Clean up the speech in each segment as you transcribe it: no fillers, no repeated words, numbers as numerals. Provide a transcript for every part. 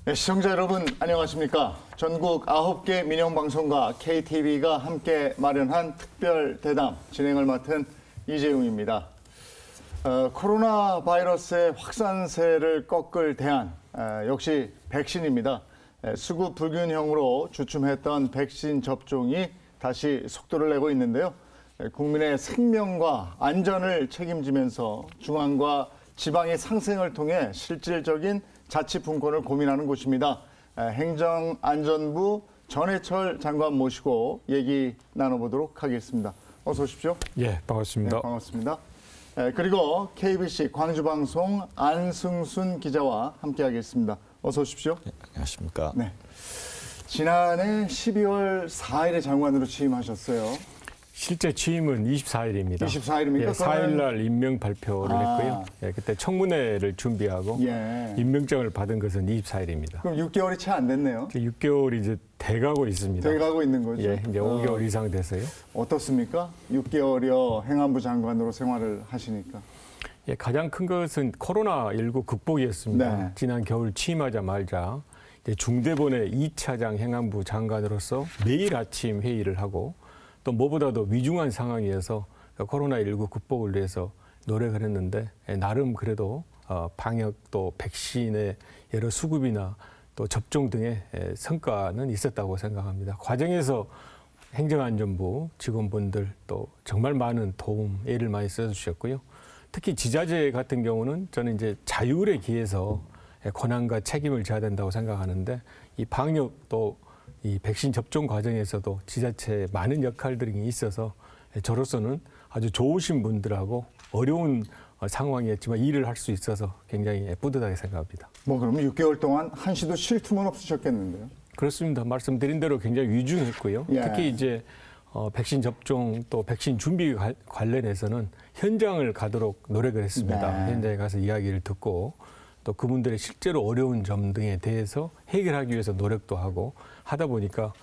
네, 시청자 여러분 안녕하십니까? 전국 9개 민영방송과 KTV가 함께 마련한 특별 대담 진행을 맡은 이재용입니다. 코로나 바이러스의 확산세를 꺾을 대안 역시 백신입니다. 수급 불균형으로 주춤했던 백신 접종이 다시 속도를 내고 있는데요. 국민의 생명과 안전을 책임지면서 중앙과 지방의 상생을 통해 실질적인 자치 분권을 고민하는 곳입니다. 행정안전부 전해철 장관 모시고 얘기 나눠보도록 하겠습니다. 어서 오십시오. 예, 반갑습니다. 네, 반갑습니다. 그리고 KBC 광주방송 안승순 기자와 함께하겠습니다. 어서 오십시오. 네, 안녕하십니까. 네. 지난해 12월 4일에 장관으로 취임하셨어요. 실제 취임은 24일입니다. 24일입니까? 예, 4일 날 임명 발표를 했고요. 예, 그때 청문회를 준비하고 임명장을 받은 것은 24일입니다. 그럼 6개월이 채 안 됐네요. 6개월이 이제 돼가고 있습니다. 돼가고 있는 거죠. 예, 이제 5개월 이상 됐어요. 어떻습니까? 6개월여 행안부 장관으로 생활을 하시니까. 예, 가장 큰 것은 코로나19 극복이었습니다. 네. 지난 겨울 취임하자마자 이제 중대본의 2차장 행안부 장관으로서 매일 아침 회의를 하고 또 무엇보다도 위중한 상황이어서 코로나19 극복을 위해서 노력을 했는데 나름 그래도 방역 또 백신의 여러 수급이나 또 접종 등의 성과는 있었다고 생각합니다. 과정에서 행정안전부 직원분들 또 정말 많은 도움, 애를 많이 써주셨고요. 특히 지자체 같은 경우는 저는 이제 자율에 기해서 권한과 책임을 져야 된다고 생각하는데 이 방역 또 이 백신 접종 과정에서도 지자체에 많은 역할들이 있어서 저로서는 아주 좋으신 분들하고 어려운 상황이었지만 일을 할 수 있어서 굉장히 뿌듯하게 생각합니다. 뭐 그러면 6개월 동안 한시도 쉴 틈은 없으셨겠는데요? 그렇습니다. 말씀드린 대로 굉장히 위중했고요. 예. 특히 이제 백신 접종 또 백신 준비 관련해서는 현장을 가도록 노력을 했습니다. 네. 현장에 가서 이야기를 듣고 또 그분들의 실제로 어려운 점 등에 대해서 해결하기 위해서 노력도 하고 하다 보니까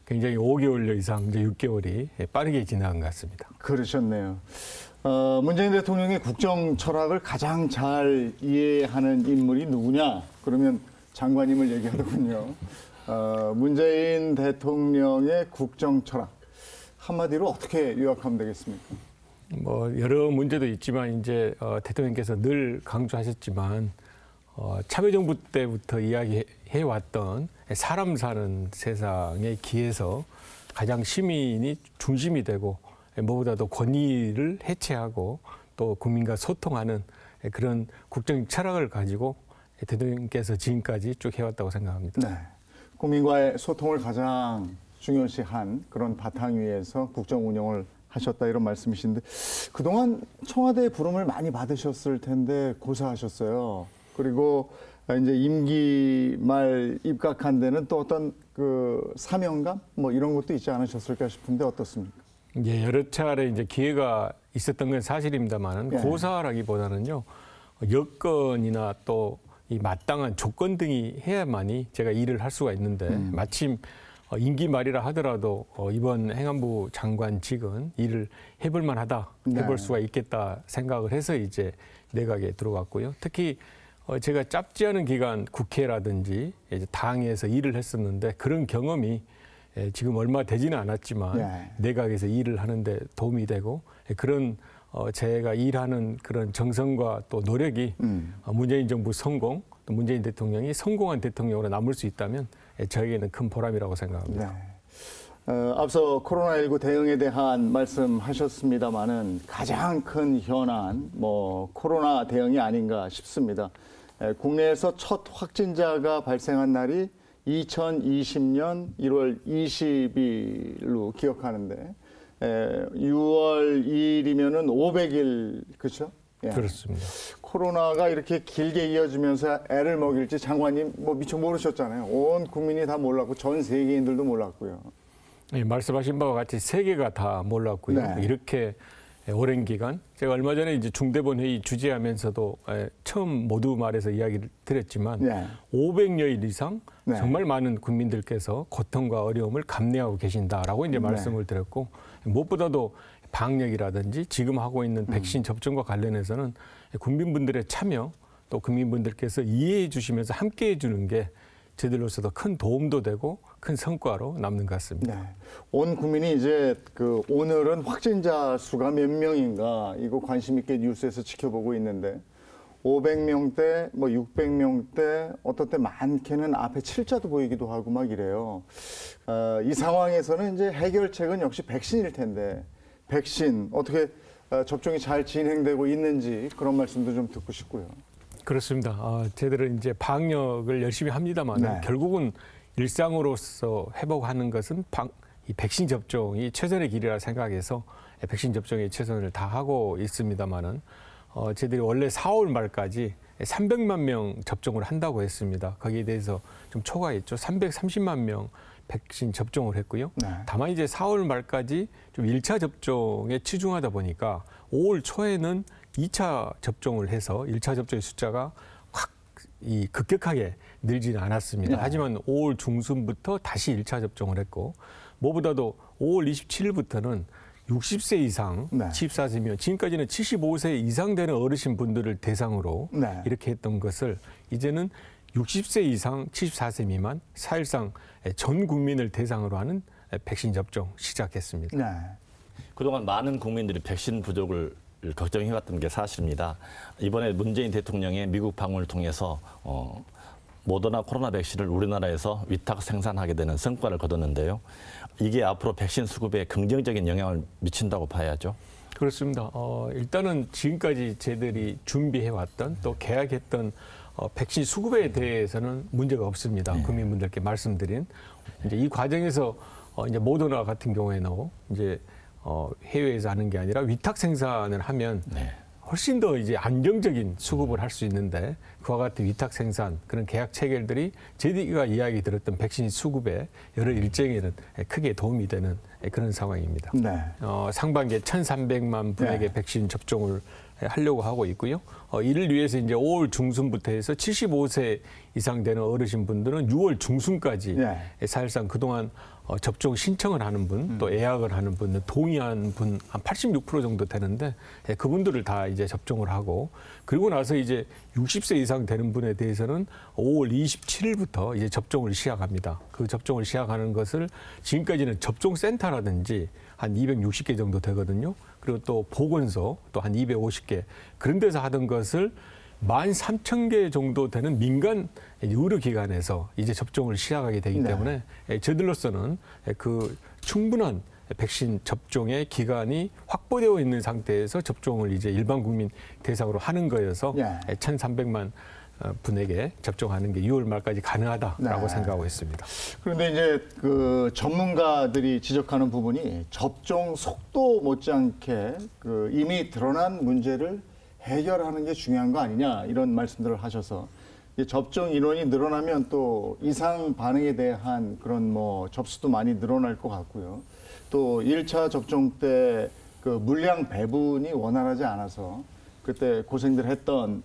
굉장히 5개월 이상 이제 6개월이 빠르게 지나간 것 같습니다. 그러셨네요. 문재인 대통령의 국정 철학을 가장 잘 이해하는 인물이 누구냐? 그러면 장관님을 얘기하더군요. 문재인 대통령의 국정 철학 한마디로 어떻게 요약하면 되겠습니까? 뭐 여러 문제도 있지만 이제 대통령께서 늘 강조하셨지만 참여정부 때부터 이야기해왔던 사람 사는 세상에 기해서 가장 시민이 중심이 되고 무엇보다도 권위를 해체하고 또 국민과 소통하는 그런 국정 철학을 가지고 대통령께서 지금까지 쭉 해왔다고 생각합니다. 네, 국민과의 소통을 가장 중요시한 그런 바탕 위에서 국정 운영을 하셨다 이런 말씀이신데 그동안 청와대의 부름을 많이 받으셨을 텐데 고사하셨어요. 그리고 이제 임기 말 입각한 데는 또 어떤 그 사명감 뭐 이런 것도 있지 않으셨을까 싶은데 어떻습니까? 예, 여러 차례 이제 기회가 있었던 건 사실입니다만 예. 고사라기보다는요 여건이나 또 이 마땅한 조건 등이 해야만이 제가 일을 할 수가 있는데 마침 임기 말이라 하더라도 이번 행안부 장관직은 일을 해볼 만하다, 해볼 수가 있겠다 생각을 해서 이제 내각에 들어왔고요. 특히 제가 짧지 않은 기간 국회라든지 이제 당에서 일을 했었는데 그런 경험이 지금 얼마 되지는 않았지만 내각에서 일을 하는데 도움이 되고 그런 제가 일하는 그런 정성과 또 노력이 문재인 정부 성공, 또 문재인 대통령이 성공한 대통령으로 남을 수 있다면 저에게는 큰 보람이라고 생각합니다. 네. 앞서 코로나19 대응에 대한 말씀하셨습니다마는 가장 큰 현안, 뭐 코로나 대응이 아닌가 싶습니다. 국내에서 첫 확진자가 발생한 날이 2020년 1월 20일로 기억하는데 6월 2일이면은 500일 그렇죠? 예. 그렇습니다. 코로나가 이렇게 길게 이어지면서 애를 먹일지 장관님 뭐 미처 모르셨잖아요. 온 국민이 다 몰랐고 전 세계인들도 몰랐고요. 예, 말씀하신 바와 같이 세계가 다 몰랐고요. 네. 이렇게 오랜 기간 제가 얼마 전에 이제 중대본 회의 주재하면서도 처음 모두 말해서 이야기를 드렸지만 500여일 이상 정말 많은 국민들께서 고통과 어려움을 감내하고 계신다라고 이제 말씀을 드렸고 무엇보다도 방역이라든지 지금 하고 있는 백신 접종과 관련해서는 국민분들의 참여 또 국민분들께서 이해해 주시면서 함께 해 주는 게 저희들로서도 큰 도움도 되고 큰 성과로 남는 것 같습니다. 네. 온 국민이 이제 오늘은 확진자 수가 몇 명인가 이거 관심 있게 뉴스에서 지켜보고 있는데 500명대, 뭐 600명대, 어떤 때 많게는 앞에 7자도 보이기도 하고 막 이래요. 이 상황에서는 이제 해결책은 역시 백신일 텐데 백신 어떻게 접종이 잘 진행되고 있는지 그런 말씀도 좀 듣고 싶고요. 그렇습니다. 저희들은 이제 방역을 열심히 합니다만 네. 결국은 일상으로서 회복하는 것은 이 백신 접종이 최선의 길이라 생각해서 백신 접종에 최선을 다하고 있습니다만은 저희들이 원래 4월 말까지 300만 명 접종을 한다고 했습니다. 거기에 대해서 좀 초과했죠. 330만 명 백신 접종을 했고요. 네. 다만 이제 4월 말까지 좀 1차 접종에 치중하다 보니까 5월 초에는 2차 접종을 해서 1차 접종의 숫자가 확 급격하게 늘지는 않았습니다. 네. 하지만 5월 중순부터 다시 1차 접종을 했고 무엇보다도 5월 27일부터는 60세 이상, 네. 74세면 지금까지는 75세 이상 되는 어르신분들을 대상으로 네. 이렇게 했던 것을 이제는 60세 이상, 74세 미만, 사실상 전 국민을 대상으로 하는 백신 접종 시작했습니다. 네. 그동안 많은 국민들이 백신 부족을 걱정해왔던 게 사실입니다. 이번에 문재인 대통령의 미국 방문을 통해서 모더나 코로나 백신을 우리나라에서 위탁 생산하게 되는 성과를 거뒀는데요. 이게 앞으로 백신 수급에 긍정적인 영향을 미친다고 봐야죠. 그렇습니다. 일단은 지금까지 저희들이 준비해왔던 또 계약했던 백신 수급에 대해서는 문제가 없습니다. 네. 국민분들께 말씀드린 이제 이 과정에서 이제 모더나 같은 경우에는 이제 해외에서 하는 게 아니라 위탁 생산을 하면 네. 훨씬 더 이제 안정적인 수급을 할 수 있는데 그와 같은 위탁 생산 그런 계약 체결들이 저희가 이야기 들었던 백신 수급의 여러 일정에는 크게 도움이 되는 그런 상황입니다. 네. 상반기에 1,300만 분에게 네. 백신 접종을 하려고 하고 있고요. 이를 위해서 이제 5월 중순부터 해서 75세 이상 되는 어르신분들은 6월 중순까지 네. 사실상 그동안 접종 신청을 하는 분, 또 예약을 하는 분, 동의한 분 한 86% 정도 되는데 그분들을 다 이제 접종을 하고 그리고 나서 이제 60세 이상 되는 분에 대해서는 5월 27일부터 이제 접종을 시작합니다. 그 접종을 시작하는 것을 지금까지는 접종센터라든지 한 260개 정도 되거든요. 그리고 또 보건소 또 한 250개 그런 데서 하던 것을 13,000개 정도 되는 민간 의료기관에서 이제 접종을 시작하게 되기 네. 때문에 저희들로서는 그 충분한 백신 접종의 기간이 확보되어 있는 상태에서 접종을 이제 일반 국민 대상으로 하는 거여서 네. 1,300만 분에게 접종하는 게 6월 말까지 가능하다라고 네. 생각하고 있습니다. 그런데 이제 전문가들이 지적하는 부분이 접종 속도 못지않게 이미 드러난 문제를 해결하는 게 중요한 거 아니냐 이런 말씀들을 하셔서 접종 인원이 늘어나면 또 이상 반응에 대한 그런 접수도 많이 늘어날 것 같고요. 또 1차 접종 때 물량 배분이 원활하지 않아서 그때 고생들 했던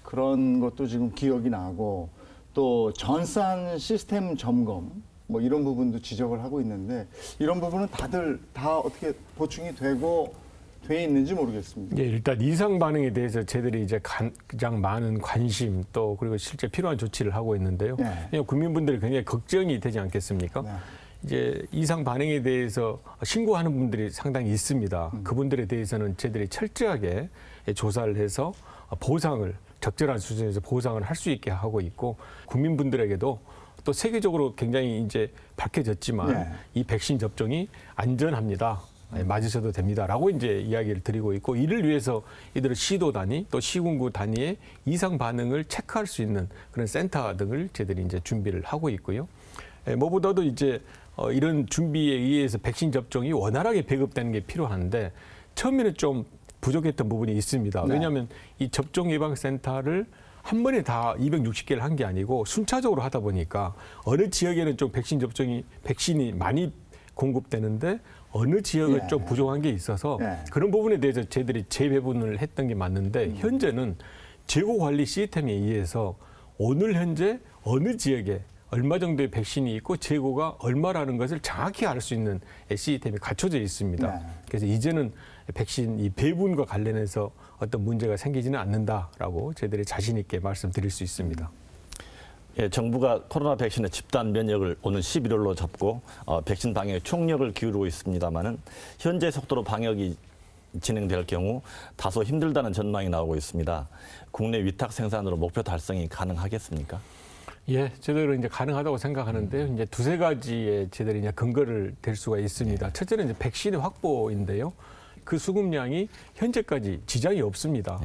그런 것도 지금 기억이 나고 또 전산 시스템 점검 이런 부분도 지적을 하고 있는데 이런 부분은 다들 다 어떻게 보충이 돼 있는지 모르겠습니다. 예, 일단 이상 반응에 대해서 저희들이 이제 가장 많은 관심 또 그리고 실제 필요한 조치를 하고 있는데요. 네. 국민분들이 굉장히 걱정이 되지 않겠습니까? 네. 이제 이상 반응에 대해서 신고하는 분들이 상당히 있습니다. 그분들에 대해서는 저희들이 철저하게 조사를 해서 보상을 적절한 수준에서 보상을 할 수 있게 하고 있고 국민분들에게도 또 세계적으로 굉장히 이제 밝혀졌지만 네. 이 백신 접종이 안전합니다. 맞으셔도 됩니다라고 이제 이야기를 드리고 있고 이를 위해서 이들은 시도 단위 또 시군구 단위의 이상 반응을 체크할 수 있는 그런 센터 등을 저희들이 이제 준비를 하고 있고요. 무엇보다도 이제 이런 준비에 의해서 백신 접종이 원활하게 배급되는 게 필요한데 처음에는 좀 부족했던 부분이 있습니다. 네. 왜냐하면 이 접종 예방 센터를 한 번에 다 260개를 한 게 아니고 순차적으로 하다 보니까 어느 지역에는 좀 백신이 많이 공급되는데 어느 지역은 예. 좀 부족한 게 있어서 예. 그런 부분에 대해서 저희들이 재배분을 했던 게 맞는데 현재는 재고 관리 시스템에 의해서 오늘 현재 어느 지역에 얼마 정도의 백신이 있고 재고가 얼마라는 것을 정확히 알 수 있는 시스템이 갖춰져 있습니다. 네. 그래서 이제는 백신 이 배분과 관련해서 어떤 문제가 생기지는 않는다라고 저희들이 자신 있게 말씀드릴 수 있습니다. 예, 정부가 코로나 백신의 집단 면역을 오는 11월로 잡고 백신 방역에 총력을 기울이고 있습니다만은 현재 속도로 방역이 진행될 경우 다소 힘들다는 전망이 나오고 있습니다. 국내 위탁 생산으로 목표 달성이 가능하겠습니까? 예, 저희들은 이제 가능하다고 생각하는데요. 이제 두세 가지의 저희들이 이제 근거를 댈 수가 있습니다. 첫째는 이제 백신의 확보인데요. 그 수급량이 현재까지 지장이 없습니다.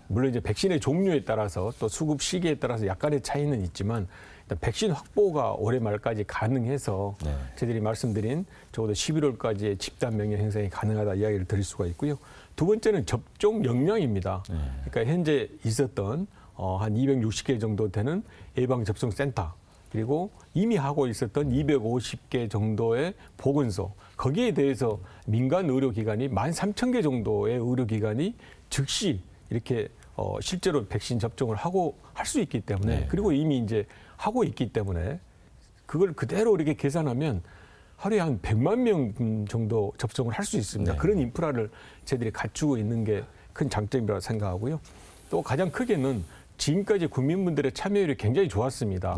물론 이제 백신의 종류에 따라서 또 수급 시기에 따라서 약간의 차이는 있지만 일단 백신 확보가 올해 말까지 가능해서 저희들이 말씀드린 적어도 11월까지의 집단 면역 형성이 가능하다 이야기를 드릴 수가 있고요. 두 번째는 접종 역량입니다. 그러니까 현재 있었던 한 260개 정도 되는 예방접종센터 그리고 이미 하고 있었던 250개 정도의 보건소 거기에 대해서 민간 의료기관이 13,000개 정도의 의료기관이 즉시 이렇게 실제로 백신 접종을 하고 할 수 있기 때문에 그리고 이미 이제 하고 있기 때문에 그걸 그대로 이렇게 계산하면 하루에 한 100만 명 정도 접종을 할 수 있습니다. 그런 인프라를 저희들이 갖추고 있는 게 큰 장점이라고 생각하고요. 또 가장 크게는 지금까지 국민분들의 참여율이 굉장히 좋았습니다.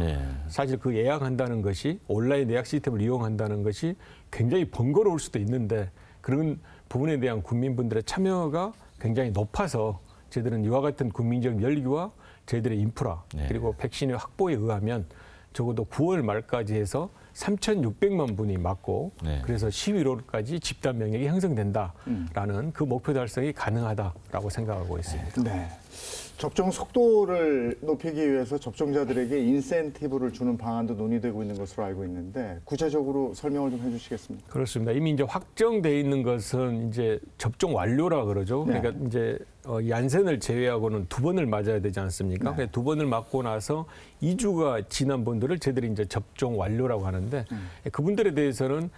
사실 그 예약한다는 것이 온라인 예약 시스템을 이용한다는 것이 굉장히 번거로울 수도 있는데 그런 부분에 대한 국민분들의 참여가 굉장히 높아서 저희들은 이와 같은 국민적 열기와 저희들의 인프라 그리고 백신의 확보에 의하면 적어도 9월 말까지 해서 3,600만 분이 맞고 그래서 11월까지 집단 면역이 형성된다라는 그 목표 달성이 가능하다라고 생각하고 있습니다. 네. 접종 속도를 높이기 위해서 접종자들에게 인센티브를 주는 방안도 논의되고 있는 것으로 알고 있는데 구체적으로 설명을 좀 해주시겠습니까? 그렇습니다. 이미 이제 확정돼 있는 것은 이제 접종 완료라 그러죠. 그러니까 이제 얀센을 제외하고는 2번을 맞아야 되지 않습니까? 그러니까 2번을 맞고 나서 2주가 지난 분들을 저희들이 이제 접종 완료라고 하는데 그분들에 대해서는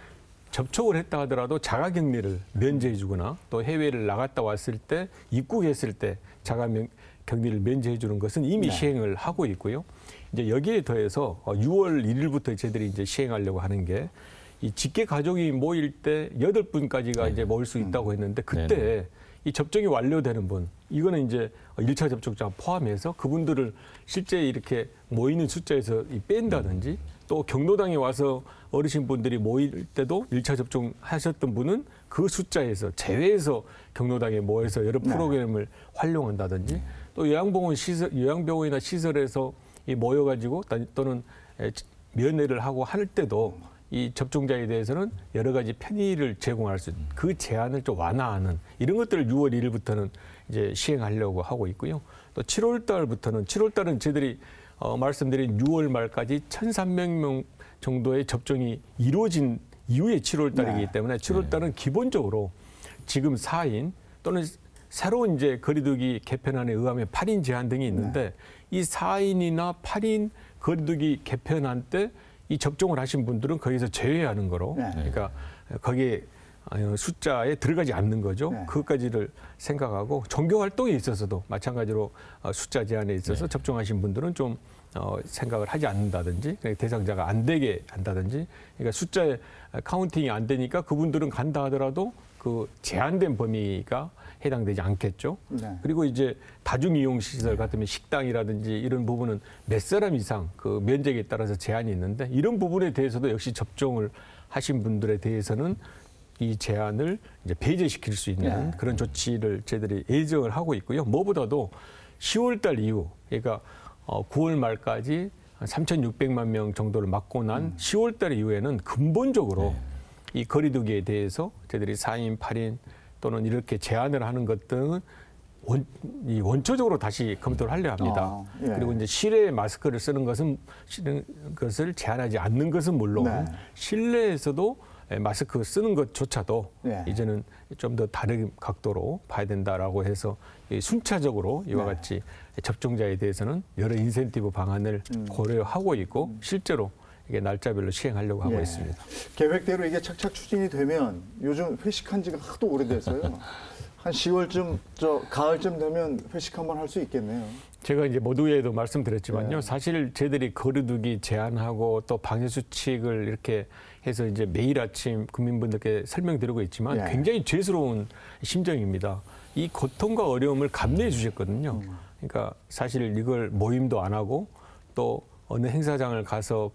접촉을 했다 하더라도 자가격리를 면제해주거나 또 해외를 나갔다 왔을 때 입국했을 때 자가격리를 면제해 주는 것은 이미 시행을 하고 있고요. 이제 여기에 더해서 6월 1일부터 저희들이 이제 시행하려고 하는 게 이 직계 가족이 모일 때 8분까지가 이제 모일 수 있다고 했는데 그때 이 접종이 완료되는 분, 이거는 이제 1차 접촉자 포함해서 그분들을 실제 이렇게 모이는 숫자에서 뺀다든지 또 경로당에 와서 어르신분들이 모일 때도 1차 접종하셨던 분은 그 숫자에서 제외해서 경로당에 모여서 여러 프로그램을 활용한다든지 또 요양병원이나 시설에서 모여가지고 또는 면회를 하고 할 때도 이 접종자에 대해서는 여러 가지 편의를 제공할 수 있는 그 제한을 좀 완화하는 이런 것들을 6월 1일부터는 이제 시행하려고 하고 있고요. 또 7월 달은 저희들이 말씀드린 6월 말까지 1,300명 정도의 접종이 이루어진 이후에 7월 달이기 때문에 7월 달은 기본적으로 지금 4인 또는 새로운 이제 거리두기 개편안에 의하면 8인 제한 등이 있는데 이 4인이나 8인 거리두기 개편안 때 이 접종을 하신 분들은 거기서 제외하는 거로 그러니까 거기에 숫자에 들어가지 않는 거죠. 그것까지를 생각하고 종교 활동에 있어서도 마찬가지로 숫자 제한에 있어서 접종하신 분들은 좀 생각을 하지 않는다든지 대상자가 안 되게 한다든지 그러니까 숫자에 카운팅이 안 되니까 그분들은 간다 하더라도 그 제한된 범위가 해당되지 않겠죠. 그리고 이제 다중이용시설 같으면 식당이라든지 이런 부분은 몇 사람 이상 그 면적에 따라서 제한이 있는데 이런 부분에 대해서도 역시 접종을 하신 분들에 대해서는 이 제한을 이제 배제시킬 수 있는 그런 조치를 저희들이 예정을 하고 있고요. 무엇보다도 10월 달 이후 그러니까 9월 말까지 3,600만 명 정도를 맞고 난 10월 달 이후에는 근본적으로 이 거리두기에 대해서 저희들이 4인, 8인 또는 이렇게 제한을 하는 것 등은 원초적으로 다시 검토를 하려 합니다. 그리고 이제 실외에 마스크를 쓰는 것을 제한하지 않는 것은 물론 실내에서도 마스크 쓰는 것조차도 이제는 좀 더 다른 각도로 봐야 된다라고 해서 순차적으로 이와 같이 접종자에 대해서는 여러 인센티브 방안을 고려하고 있고 실제로 이게 날짜별로 시행하려고 하고 있습니다. 계획대로 이게 착착 추진이 되면 요즘 회식한 지가 하도 오래돼서요. 한 10월쯤, 가을쯤 되면 회식 한번 할 수 있겠네요. 제가 이제 모두에도 말씀드렸지만요. 사실 저희들이 거리두기 제한하고 또 방역 수칙을 이렇게 해서 이제 매일 아침 국민분들께 설명드리고 있지만 굉장히 죄스러운 심정입니다. 이 고통과 어려움을 감내해 주셨거든요. 그러니까 사실 이걸 모임도 안 하고 또 어느 행사장을 가서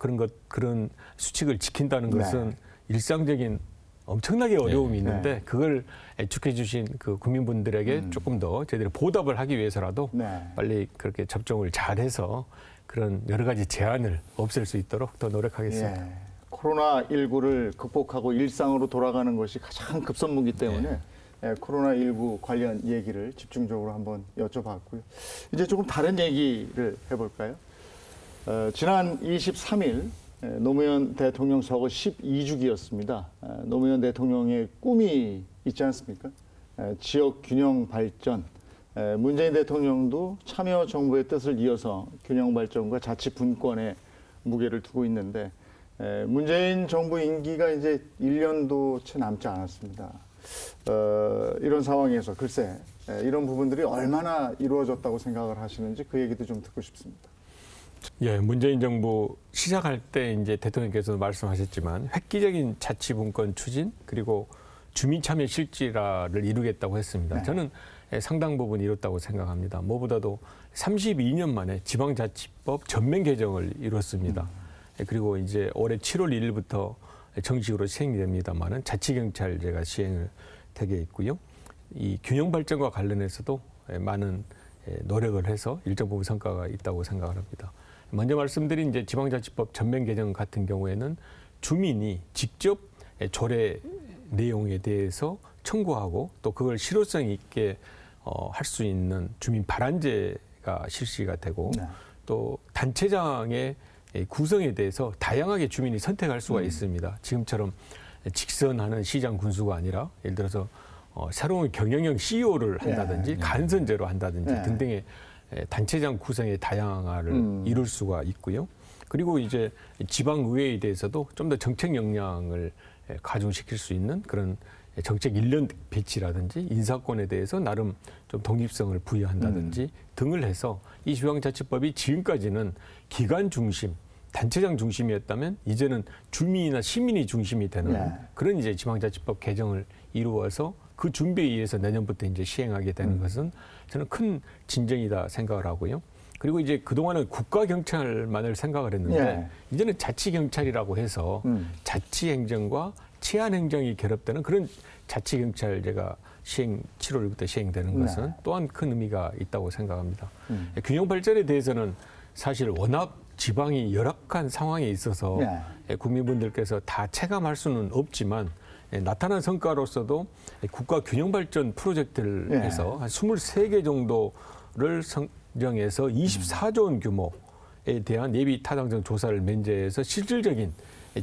그런 수칙을 지킨다는 것은 네. 일상적인 엄청나게 어려움이 있는데 네. 그걸 애축해 주신 그 국민분들에게 조금 더 제대로 보답을 하기 위해서라도 네. 빨리 그렇게 접종을 잘해서 그런 여러 가지 제한을 없앨 수 있도록 더 노력하겠습니다. 예. 코로나19를 극복하고 일상으로 돌아가는 것이 가장 급선무기 때문에 예, 코로나19 관련 얘기를 집중적으로 한번 여쭤봤고요. 이제 조금 다른 얘기를 해볼까요? 지난 23일 노무현 대통령 서거 12주기였습니다. 노무현 대통령의 꿈이 있지 않습니까? 지역 균형 발전. 문재인 대통령도 참여 정부의 뜻을 이어서 균형 발전과 자치 분권에 무게를 두고 있는데 문재인 정부 임기가 이제 1년도 채 남지 않았습니다. 이런 상황에서 글쎄 이런 부분들이 얼마나 이루어졌다고 생각을 하시는지 그 얘기도 좀 듣고 싶습니다. 예, 문재인 정부 시작할 때 이제 대통령께서 말씀하셨지만 획기적인 자치분권 추진 그리고 주민 참여 실질화를 이루겠다고 했습니다. 네. 저는 상당 부분 이뤘다고 생각합니다. 무엇보다도 32년 만에 지방자치법 전면 개정을 이뤘습니다. 그리고 이제 올해 7월 1일부터 정식으로 시행이 됩니다만은 자치경찰제가 시행을 되게 있고요. 이 균형 발전과 관련해서도 많은 노력을 해서 일정 부분 성과가 있다고 생각을 합니다. 먼저 말씀드린 이제 지방자치법 전면 개정 같은 경우에는 주민이 직접 조례 내용에 대해서 청구하고 또 그걸 실효성 있게 할 수 있는 주민 발안제가 실시가 되고 네. 또 단체장의 구성에 대해서 다양하게 주민이 선택할 수가 있습니다. 지금처럼 직선하는 시장 군수가 아니라 예를 들어서 새로운 경영형 CEO를 한다든지 간선제로 한다든지 네. 등등의 단체장 구성의 다양화를 이룰 수가 있고요. 그리고 이제 지방의회에 대해서도 좀 더 정책 역량을 가중시킬 수 있는 그런 정책 일련 배치라든지 인사권에 대해서 나름 좀 독립성을 부여한다든지 등을 해서 이 지방자치법이 지금까지는 기관 중심, 단체장 중심이었다면 이제는 주민이나 시민이 중심이 되는 네. 그런 이제 지방자치법 개정을 이루어서 그 준비에 의해서 내년부터 이제 시행하게 되는 것은 저는 큰 진전이다 생각을 하고요. 그리고 이제 그동안은 국가경찰만을 생각을 했는데 이제는 자치경찰이라고 해서 자치행정과 치안행정이 결합되는 그런 자치경찰제가 7월 1일부터 시행되는 것은 또한 큰 의미가 있다고 생각합니다. 균형 발전에 대해서는 사실 워낙 지방이 열악한 상황에 있어서 국민분들께서 다 체감할 수는 없지만 나타난 성과로서도 국가 균형 발전 프로젝트를 해서 한 23개 정도를 정해서 24조 원 규모에 대한 예비 타당성 조사를 면제해서 실질적인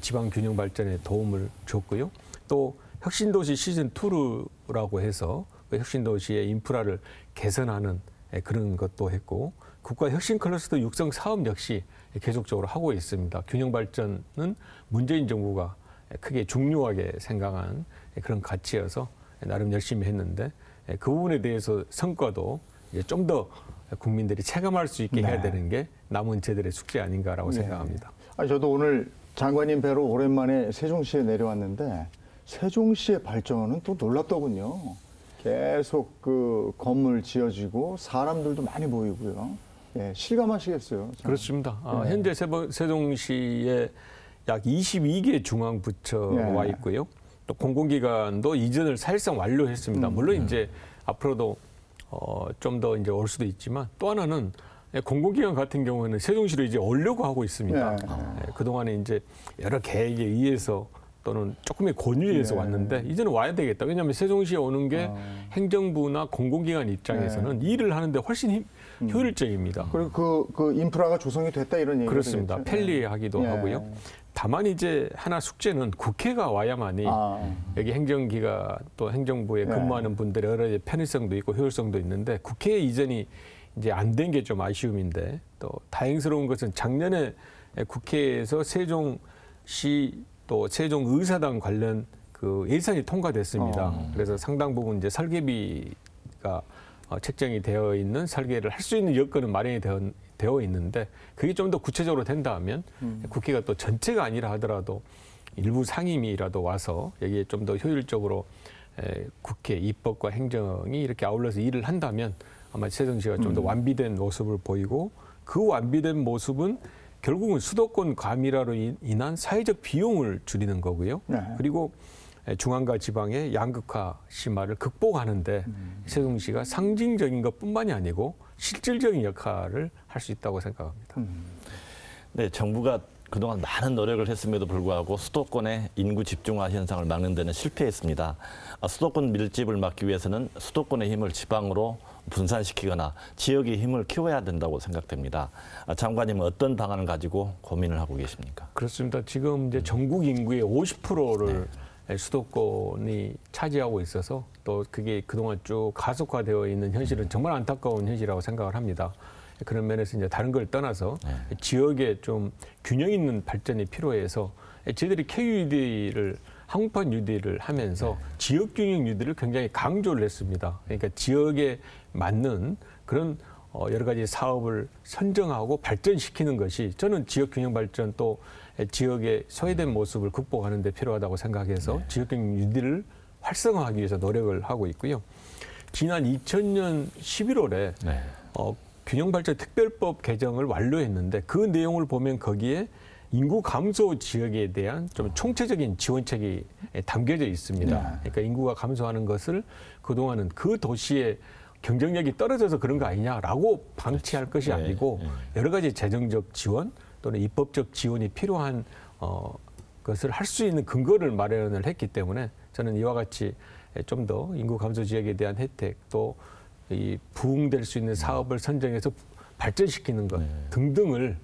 지방 균형 발전에 도움을 줬고요. 또 혁신도시 시즌2라고 해서 그 혁신도시의 인프라를 개선하는 그런 것도 했고 국가 혁신 클러스터 육성 사업 역시 계속적으로 하고 있습니다. 균형 발전은 문재인 정부가 크게 중요하게 생각한 그런 가치여서 나름 열심히 했는데 그 부분에 대해서 성과도 좀 더 국민들이 체감할 수 있게 해야 되는 게 남은 제들의 숙제 아닌가라고 생각합니다. 저도 오늘 장관님 뵈러 오랜만에 세종시에 내려왔는데 세종시의 발전은 또 놀랍더군요. 계속 그 건물 지어지고 사람들도 많이 보이고요. 실감하시겠어요. 그렇습니다. 현재 세종시에 약 22개 중앙부처와 있고요. 또 공공기관도 이전을 사실상 완료했습니다. 물론 이제 앞으로도 좀 더 이제 올 수도 있지만 또 하나는 공공기관 같은 경우에는 세종시로 이제 오려고 하고 있습니다. 그동안에 이제 여러 계획에 의해서 또는 조금의 권유에서 왔는데 이제는 와야 되겠다. 왜냐하면 세종시에 오는 게 행정부나 공공기관 입장에서는 일을 하는데 훨씬 효율적입니다. 그리고 그 인프라가 조성이 됐다 이런 얘기가 그렇습니다. 되겠죠? 편리하기도 하고요. 다만 이제 하나 숙제는 국회가 와야만이 여기 행정기관 또 행정부에 근무하는 분들의 여러 가지 편의성도 있고 효율성도 있는데 국회 이전이 이제 안 된 게 좀 아쉬움인데 또 다행스러운 것은 작년에 국회에서 세종시 또 세종의사당 관련 그 예산이 통과됐습니다. 그래서 상당 부분 이제 설계비가 책정이 되어 있는 설계를 할 수 있는 여건은 마련이 되어 있는데 그게 좀 더 구체적으로 된다면 국회가 또 전체가 아니라 하더라도 일부 상임위라도 와서 여기에 좀 더 효율적으로 국회 입법과 행정이 이렇게 아울러서 일을 한다면 아마 세종시가 좀 더 완비된 모습을 보이고 그 완비된 모습은 결국은 수도권 과밀화로 인한 사회적 비용을 줄이는 거고요. 네. 그리고 중앙과 지방의 양극화 심화를 극복하는데 세종시가 상징적인 것뿐만이 아니고 실질적인 역할을 할 수 있다고 생각합니다. 네, 정부가 그동안 많은 노력을 했음에도 불구하고 수도권의 인구 집중화 현상을 막는 데는 실패했습니다. 수도권 밀집을 막기 위해서는 수도권의 힘을 지방으로 분산시키거나 지역의 힘을 키워야 된다고 생각됩니다. 장관님은 어떤 방안을 가지고 고민을 하고 계십니까? 그렇습니다. 지금 이제 전국 인구의 50%를 수도권이 차지하고 있어서 또 그게 그동안 쭉 가속화되어 있는 현실은 정말 안타까운 현실이라고 생각을 합니다. 그런 면에서 이제 다른 걸 떠나서 지역에 좀 균형 있는 발전이 필요해서 저희들이 KUD를 한국판 UD를 하면서 지역 균형 UD를 굉장히 강조를 했습니다. 그러니까 지역에 맞는 그런 여러 가지 사업을 선정하고 발전시키는 것이 저는 지역 균형 발전 또 지역의 소외된 모습을 극복하는 데 필요하다고 생각해서 지역 균형 UD를 활성화하기 위해서 노력을 하고 있고요. 지난 2000년 11월에 균형발전 특별법 개정을 완료했는데 그 내용을 보면 거기에 인구 감소 지역에 대한 좀 총체적인 지원책이 담겨져 있습니다. 그러니까 인구가 감소하는 것을 그동안은 그 도시의 경쟁력이 떨어져서 그런 거 아니냐라고 방치할 것이 아니고 여러 가지 재정적 지원 또는 입법적 지원이 필요한 것을 할 수 있는 근거를 마련을 했기 때문에 저는 이와 같이 좀 더 인구 감소 지역에 대한 혜택 또 이 부응될 수 있는 사업을 선정해서 발전시키는 것 등등을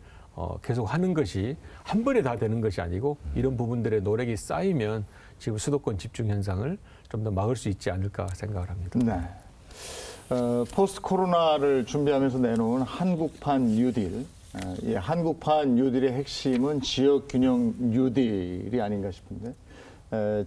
계속 하는 것이 한 번에 다 되는 것이 아니고 이런 부분들의 노력이 쌓이면 지금 수도권 집중 현상을 좀 더 막을 수 있지 않을까 생각을 합니다. 네. 포스트 코로나를 준비하면서 내놓은 한국판 뉴딜. 이 한국판 뉴딜의 핵심은 지역 균형 뉴딜이 아닌가 싶은데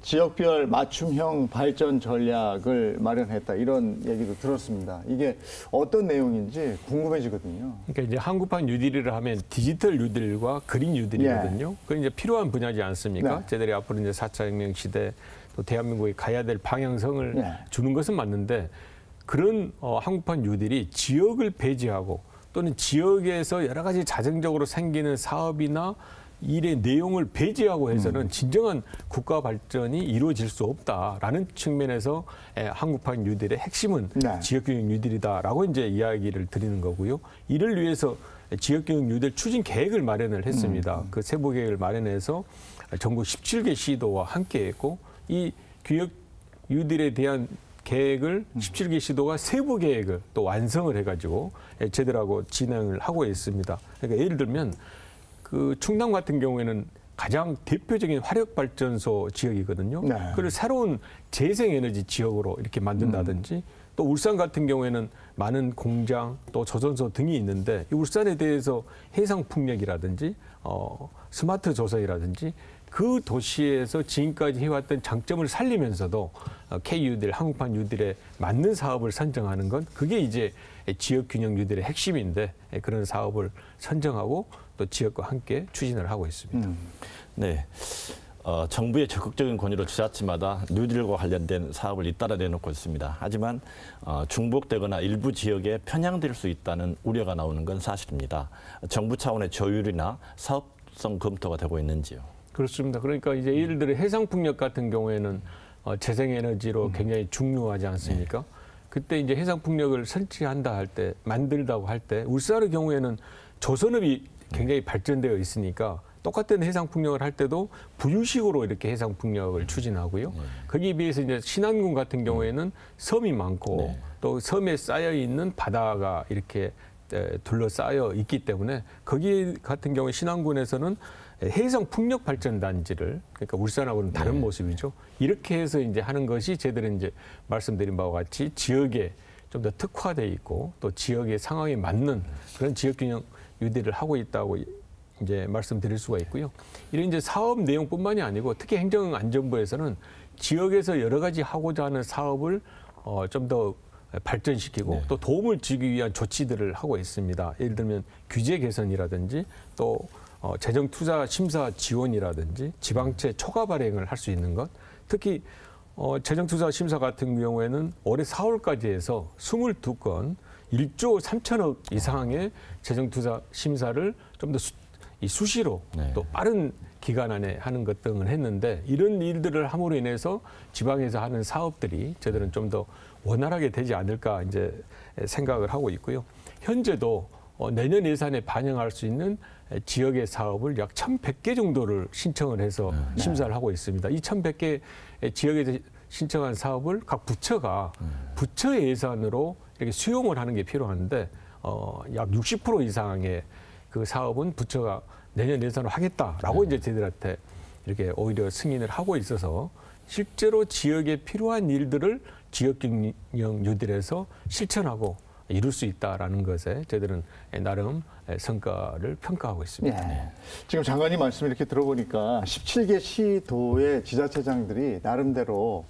지역별 맞춤형 발전 전략을 마련했다 이런 얘기도 들었습니다. 이게 어떤 내용인지 궁금해지거든요. 그러니까 이제 한국판 뉴딜이라 하면 디지털 뉴딜과 그린 뉴딜이거든요. 그게 이제 필요한 분야지 않습니까? 저희들이 앞으로 이제 4차 혁명 시대 또 대한민국이 가야 될 방향성을 주는 것은 맞는데 그런 한국판 뉴딜이 지역을 배제하고 또는 지역에서 여러 가지 자정적으로 생기는 사업이나 일의 내용을 배제하고 해서는 진정한 국가 발전이 이루어질 수 없다라는 측면에서 한국판 뉴딜의 핵심은 지역균형 뉴딜이다라고 이제 이야기를 드리는 거고요. 이를 위해서 지역균형 뉴딜 추진 계획을 마련을 했습니다. 그 세부 계획을 마련해서 전국 17개 시도와 함께했고 이 기역 뉴딜에 대한 계획을 17개 시도가 세부 계획을 또 완성을 해가지고 제대로 진행을 하고 있습니다. 그러니까 예를 들면 그 충남 같은 경우에는 가장 대표적인 화력발전소 지역이거든요. 그걸 새로운 재생에너지 지역으로 이렇게 만든다든지 또 울산 같은 경우에는 많은 공장 또 조선소 등이 있는데 이 울산에 대해서 해상풍력이라든지 스마트 조선이라든지 그 도시에서 지금까지 해왔던 장점을 살리면서도 KU딜, 한국판 뉴딜에 맞는 사업을 선정하는 건 그게 이제 지역균형 뉴딜의 핵심인데 그런 사업을 선정하고 또 지역과 함께 추진을 하고 있습니다. 네, 정부의 적극적인 권유로 지자체마다 뉴딜과 관련된 사업을 잇따라 내놓고 있습니다. 하지만 중복되거나 일부 지역에 편향될 수 있다는 우려가 나오는 건 사실입니다. 정부 차원의 조율이나 사업성 검토가 되고 있는지요? 그렇습니다. 그러니까 이제 예를 들어 해상풍력 같은 경우에는 재생에너지로 굉장히 중요하지 않습니까? 그때 이제 해상풍력을 설치한다 할 때, 만들다고 할 때, 울산의 경우에는 조선업이 굉장히 발전되어 있으니까 똑같은 해상풍력을 할 때도 부유식으로 이렇게 해상풍력을 추진하고요. 거기에 비해서 이제 신안군 같은 경우에는 섬이 많고 또 섬에 쌓여 있는 바다가 이렇게 둘러싸여 있기 때문에 거기 같은 경우에 신안군에서는 해상 풍력 발전 단지를 그러니까 울산하고는 다른 모습이죠. 이렇게 해서 이제 하는 것이 제대로 이제 말씀드린 바와 같이 지역에 좀 더 특화돼 있고 또 지역의 상황에 맞는 그런 지역균형 유대를 하고 있다고 이제 말씀드릴 수가 있고요. 이런 이제 사업 내용뿐만이 아니고 특히 행정안전부에서는 지역에서 여러 가지 하고자 하는 사업을 좀 더 발전시키고 또 도움을 주기 위한 조치들을 하고 있습니다. 예를 들면 규제 개선이라든지 또 재정 투자 심사 지원이라든지 지방채 초과 발행을 할 수 있는 것, 특히 재정 투자 심사 같은 경우에는 올해 4월까지 해서 22건 1조 3천억 이상의 재정 투자 심사를 좀 더 이 수시로 네. 또 빠른 기간 안에 하는 것 등을 했는데 이런 일들을 함으로 인해서 지방에서 하는 사업들이 저들은 좀 더 원활하게 되지 않을까 이제 생각을 하고 있고요. 현재도 내년 예산에 반영할 수 있는 지역의 사업을 약 1,100개 정도를 신청을 해서 심사를 하고 있습니다. 이 1,100개 지역에서 신청한 사업을 각 부처가 부처 예산으로 이렇게 수용을 하는 게 필요한데 약 60% 이상의 그 사업은 부처가 내년 예산으로 하겠다라고 이제 저희들한테 이렇게 오히려 승인을 하고 있어서 실제로 지역에 필요한 일들을 지역경영 뉴딜에서 실천하고 이룰 수 있다라는 것에 저희들은 나름 성과를 평가하고 있습니다. 예. 지금 장관님 말씀 이렇게 들어보니까 17개 시도의 지자체장들이 나름대로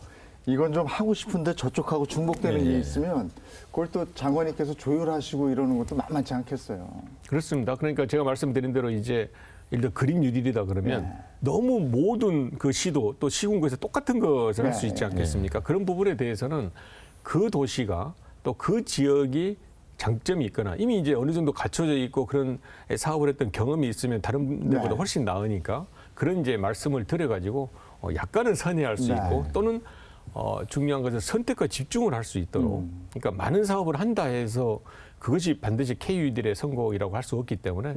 이건 좀 하고 싶은데 저쪽하고 중복되는 게 있으면 그걸 또 장관님께서 조율하시고 이러는 것도 만만치 않겠어요. 그렇습니다. 그러니까 제가 말씀드린 대로 이제 예를 들어 그린 뉴딜이다 그러면 너무 모든 그 시도 또 시군구에서 똑같은 것을 할 수 있지 않겠습니까? 그런 부분에 대해서는 그 도시가 또 그 지역이 장점이 있거나 이미 이제 어느 정도 갖춰져 있고 그런 사업을 했던 경험이 있으면 다른 데보다 훨씬 나으니까 그런 이제 말씀을 드려가지고 약간은 선회할 수 있고 또는 중요한 것은 선택과 집중을 할 수 있도록 그러니까 많은 사업을 한다 해서 그것이 반드시 KU들의 성공이라고 할 수 없기 때문에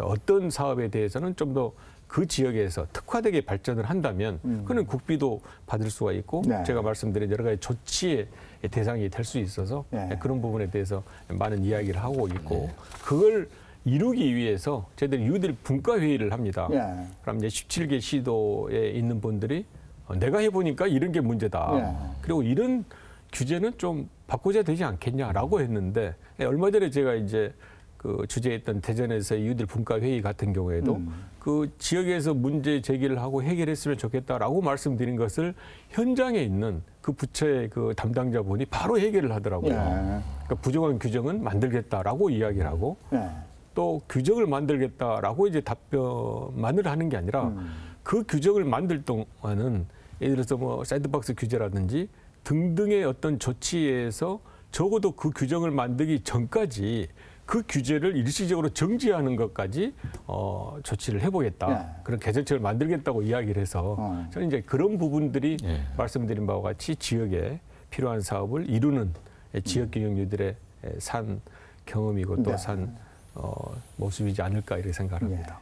어떤 사업에 대해서는 좀 더 그 지역에서 특화되게 발전을 한다면 그는 국비도 받을 수가 있고 제가 말씀드린 여러 가지 조치의 대상이 될 수 있어서 그런 부분에 대해서 많은 이야기를 하고 있고 그걸 이루기 위해서 저희들이 유들 분과회의를 합니다. 그럼 이제 17개 시도에 있는 분들이 내가 해보니까 이런 게 문제다. 그리고 이런 규제는 좀 바꾸자 되지 않겠냐라고 했는데 얼마 전에 제가 이제 그 주재했던 대전에서의 유들 분과회의 같은 경우에도 그 지역에서 문제 제기를 하고 해결했으면 좋겠다라고 말씀드린 것을 현장에 있는 그 부처의 그 담당자분이 바로 해결을 하더라고요. 그러니까 부족한 규정은 만들겠다라고 이야기를 하고 또 규정을 만들겠다라고 이제 답변만을 하는 게 아니라 그 규정을 만들 동안은 예를 들어서 뭐 샌드박스 규제라든지 등등의 어떤 조치에서 적어도 그 규정을 만들기 전까지 그 규제를 일시적으로 정지하는 것까지 조치를 해보겠다. 그런 개정책을 만들겠다고 이야기를 해서 저는 이제 그런 부분들이 말씀드린 바와 같이 지역에 필요한 사업을 이루는 지역경영주들의 산 경험이고 또 산 모습이지 않을까 이렇게 생각합니다.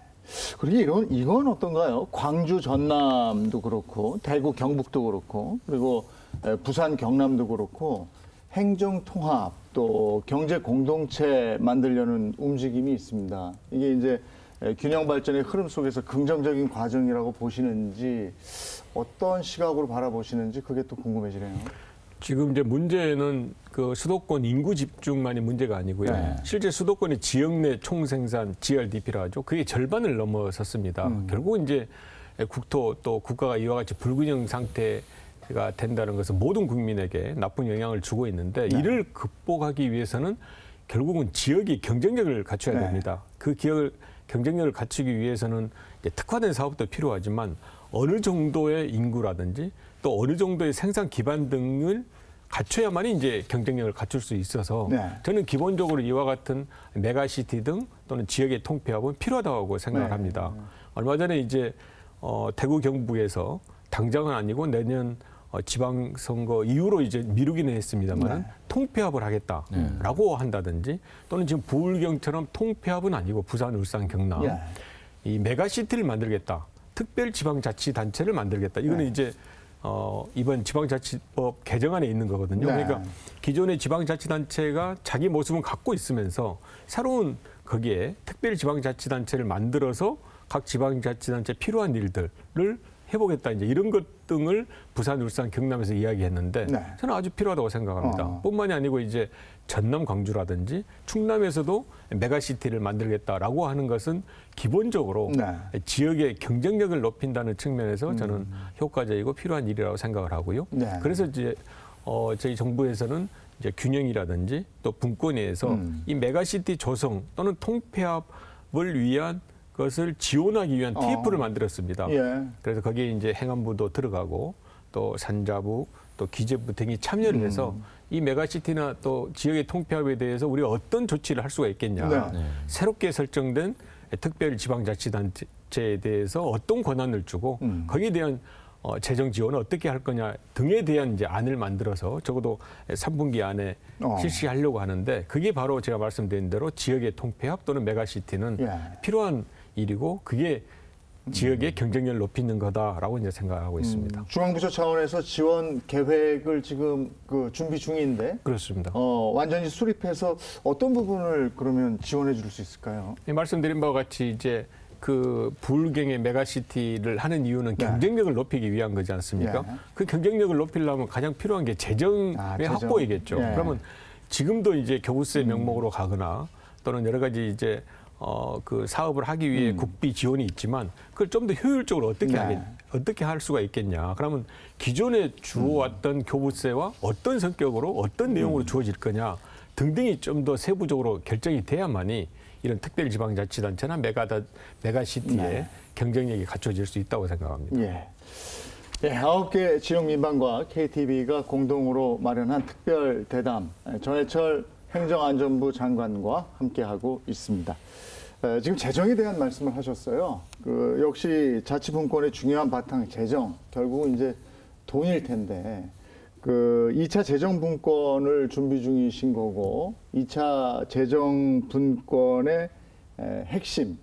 그리고 이건 어떤가요? 광주 전남도 그렇고 대구 경북도 그렇고 그리고 부산 경남도 그렇고 행정 통합 또 경제 공동체 만들려는 움직임이 있습니다. 이게 이제 균형 발전의 흐름 속에서 긍정적인 과정이라고 보시는지 어떤 시각으로 바라보시는지 그게 또 궁금해지네요. 지금 이제 문제는 그 수도권 인구 집중만이 문제가 아니고요. 실제 수도권의 지역 내 총생산 GRDP라 하죠. 그게 절반을 넘어섰습니다. 결국 이제 국토 또 국가가 이와 같이 불균형 상태가 된다는 것은 모든 국민에게 나쁜 영향을 주고 있는데 이를 극복하기 위해서는 결국은 지역이 경쟁력을 갖춰야 됩니다. 그 지역 경쟁력을 갖추기 위해서는 이제 특화된 사업도 필요하지만 어느 정도의 인구라든지 또 어느 정도의 생산 기반 등을 갖춰야만이 이제 경쟁력을 갖출 수 있어서 저는 기본적으로 이와 같은 메가시티 등 또는 지역의 통폐합은 필요하다고 생각을 합니다. 얼마 전에 이제 대구 경북에서 당장은 아니고 내년 지방선거 이후로 이제 미루기는 했습니다만 통폐합을 하겠다라고 한다든지 또는 지금 부울경처럼 통폐합은 아니고 부산, 울산, 경남 이 메가시티를 만들겠다. 특별지방자치단체를 만들겠다. 이거는 이제 이번 지방자치법 개정안에 있는 거거든요. 그러니까 기존의 지방자치단체가 자기 모습은 갖고 있으면서 새로운 거기에 특별지방자치단체를 만들어서 각 지방자치단체 필요한 일들을 해보겠다. 이제 이런 것 등을 부산, 울산, 경남에서 이야기했는데 저는 아주 필요하다고 생각합니다. 뿐만이 아니고 이제 전남, 광주라든지 충남에서도 메가시티를 만들겠다라고 하는 것은 기본적으로 지역의 경쟁력을 높인다는 측면에서 저는 효과적이고 필요한 일이라고 생각을 하고요. 그래서 이제 저희 정부에서는 이제 균형이라든지 또 분권위에서 이 메가시티 조성 또는 통폐합을 위한 것을 지원하기 위한 TF를 만들었습니다. 그래서 거기에 이제 행안부도 들어가고 또 산자부 또 기재부 등이 참여를 해서 이 메가시티나 또 지역의 통폐합에 대해서 우리가 어떤 조치를 할 수가 있겠냐. 새롭게 설정된 특별지방자치단체에 대해서 어떤 권한을 주고 거기에 대한 재정 지원을 어떻게 할 거냐 등에 대한 이제 안을 만들어서 적어도 3분기 안에 실시하려고 하는데 그게 바로 제가 말씀드린 대로 지역의 통폐합 또는 메가시티는 필요한 일이고 그게 지역의 경쟁력을 높이는 거다라고 이제 생각하고 있습니다. 중앙부처 차원에서 지원 계획을 지금 준비 중인데 그렇습니다. 완전히 수립해서 어떤 부분을 그러면 지원해 줄 수 있을까요? 말씀드린 바와 같이 이제 그 불경의 메가시티를 하는 이유는 경쟁력을 높이기 위한 거지 않습니까? 그 경쟁력을 높이려면 가장 필요한 게 재정의 확보이겠죠. 그러면 지금도 이제 교부세 명목으로 가거나 또는 여러 가지 이제 그 사업을 하기 위해 국비 지원이 있지만 그걸 좀 더 효율적으로 어떻게 할 수가 있겠냐. 그러면 기존에 주어왔던 교부세와 어떤 성격으로 어떤 내용으로 주어질 거냐 등등이 좀 더 세부적으로 결정이 돼야만이 이런 특별지방자치단체나 메가시티의 경쟁력이 갖춰질 수 있다고 생각합니다. 예, 9개 지역 민방과 KTV가 공동으로 마련한 특별 대담 전해철 행정안전부 장관과 함께하고 있습니다. 지금 재정에 대한 말씀을 하셨어요. 역시 자치분권의 중요한 바탕 재정, 결국은 이제 돈일 텐데 2차 재정분권을 준비 중이신 거고 2차 재정분권의 핵심,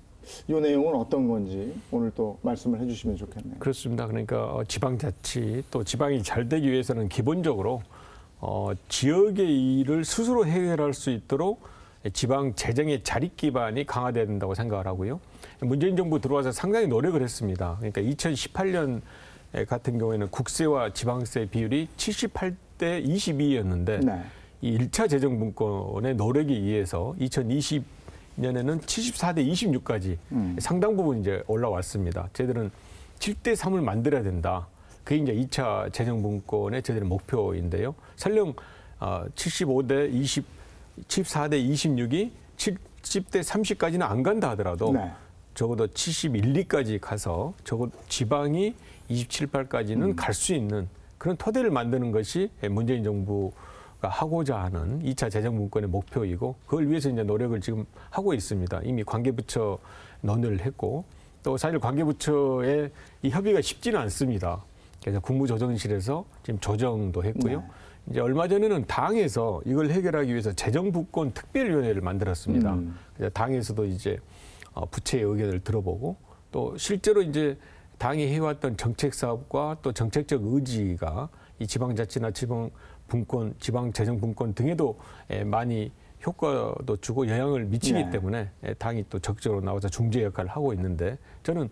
이 내용은 어떤 건지 오늘 또 말씀을 해주시면 좋겠네요. 그렇습니다. 그러니까 지방자치 또 지방이 잘 되기 위해서는 기본적으로 지역의 일을 스스로 해결할 수 있도록 지방 재정의 자립 기반이 강화돼야 된다고 생각을 하고요. 문재인 정부 들어와서 상당히 노력을 했습니다. 그러니까 2018년 같은 경우에는 국세와 지방세 비율이 78대 22였는데 이 1차 재정분권의 노력에 의해서 2020년에는 74대 26까지 상당 부분 이제 올라왔습니다. 저희들은 7대 3을 만들어야 된다. 그게 이제 2차 재정분권의 저희들의 목표인데요. 설령 74대 26이 70대 30까지는 안 간다 하더라도 적어도 71, 2까지 가서 적어도 지방이 27, 8까지는 갈 수 있는 그런 토대를 만드는 것이 문재인 정부가 하고자 하는 2차 재정분권의 목표이고 그걸 위해서 이제 노력을 지금 하고 있습니다. 이미 관계부처 논의를 했고 또 사실 관계부처의 이 협의가 쉽지는 않습니다. 그래서 국무조정실에서 지금 조정도 했고요. 이제 얼마 전에는 당에서 이걸 해결하기 위해서 재정분권 특별위원회를 만들었습니다. 그래서 당에서도 이제 부처의 의견을 들어보고 또 실제로 이제 당이 해왔던 정책 사업과 또 정책적 의지가 이 지방자치나 지방분권, 지방재정분권 등에도 많이 효과도 주고 영향을 미치기 때문에 당이 또 적극적으로 나와서 중재 역할을 하고 있는데 저는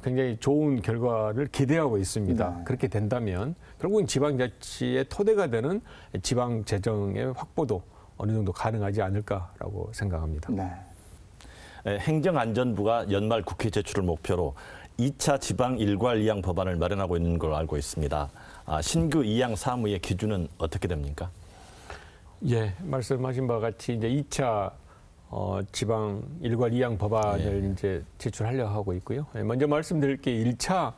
굉장히 좋은 결과를 기대하고 있습니다. 그렇게 된다면 결국은 지방자치의 토대가 되는 지방재정의 확보도 어느 정도 가능하지 않을까라고 생각합니다. 행정안전부가 연말 국회 제출을 목표로 2차 지방 일괄 이양 법안을 마련하고 있는 걸로 알고 있습니다. 신규 이양 사무의 기준은 어떻게 됩니까? 예, 말씀하신 바와 같이 이제 2차 지방 일괄 이양 법안을 이제 제출하려고 하고 있고요. 먼저 말씀드릴 게 1차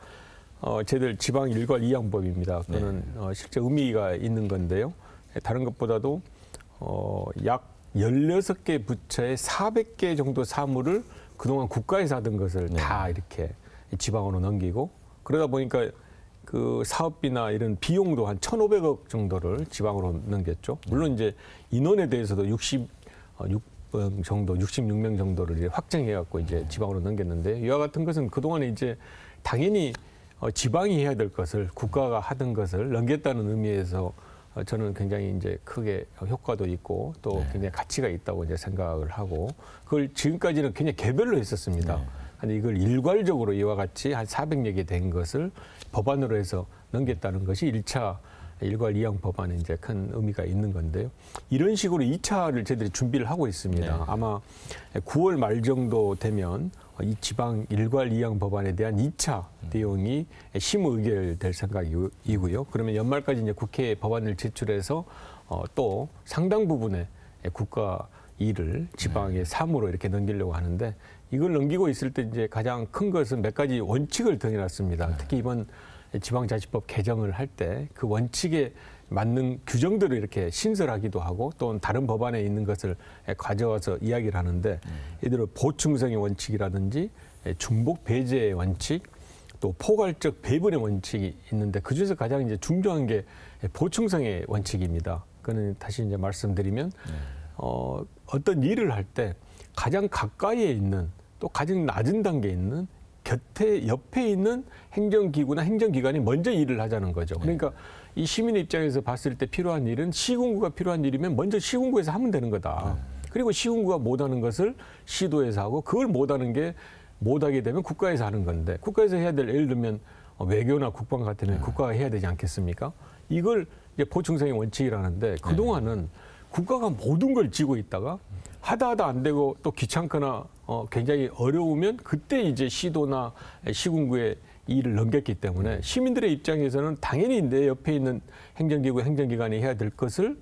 저희들 지방 일괄 이양법입니다. 그거는 실제 의미가 있는 건데요. 다른 것보다도 약 16개 부처의 400개 정도 사무를 그동안 국가에서 하던 것을 다 이렇게 지방으로 넘기고 그러다 보니까 그 사업비나 이런 비용도 한 1,500억 정도를 지방으로 넘겼죠. 물론 이제 인원에 대해서도 66명 정도를 이제 확정해갖고 이제 지방으로 넘겼는데 이와 같은 것은 그동안에 이제 당연히 지방이 해야 될 것을 국가가 하던 것을 넘겼다는 의미에서 저는 굉장히 이제 크게 효과도 있고 또 굉장히 가치가 있다고 이제 생각을 하고 그걸 지금까지는 그냥 개별로 했었습니다. 근데 이걸 일괄적으로 이와 같이 한 400여 개 된 것을 법안으로 해서 넘겼다는 것이 1차 일괄 이양 법안에 이제 큰 의미가 있는 건데요. 이런 식으로 2차를 저희들이 준비를 하고 있습니다. 아마 9월 말 정도 되면 이 지방 일괄 이양 법안에 대한 2차 내용이 심의 의결될 생각이고요. 그러면 연말까지 이제 국회에 법안을 제출해서 또 상당 부분의 국가 일을 지방의 사무로 이렇게 넘기려고 하는데 이걸 넘기고 있을 때 이제 가장 큰 것은 몇 가지 원칙을 정해놨습니다. 특히 이번 지방자치법 개정을 할 때 그 원칙에 맞는 규정들을 이렇게 신설하기도 하고 또 다른 법안에 있는 것을 가져와서 이야기를 하는데 예를 들어 보충성의 원칙이라든지 중복 배제의 원칙 또 포괄적 배분의 원칙이 있는데 그중에서 가장 이제 중요한 게 보충성의 원칙입니다. 그는 다시 이제 말씀드리면 어떤 일을 할 때 가장 가까이에 있는 또 가장 낮은 단계에 있는 옆에 있는 행정기구나 행정기관이 먼저 일을 하자는 거죠. 그러니까 이 시민의 입장에서 봤을 때 필요한 일은 시군구가 필요한 일이면 먼저 시군구에서 하면 되는 거다. 그리고 시군구가 못하는 것을 시도에서 하고 그걸 못하게 되면 국가에서 하는 건데 국가에서 해야 될 예를 들면 외교나 국방 같으면 국가가 해야 되지 않겠습니까? 이걸 이제 보충성의 원칙이라는데 그동안은 국가가 모든 걸 쥐고 있다가 하다 안 되고 또 귀찮거나 굉장히 어려우면 그때 이제 시도나 시군구에 일을 넘겼기 때문에 시민들의 입장에서는 당연히 내 옆에 있는 행정기구, 행정기관이 해야 될 것을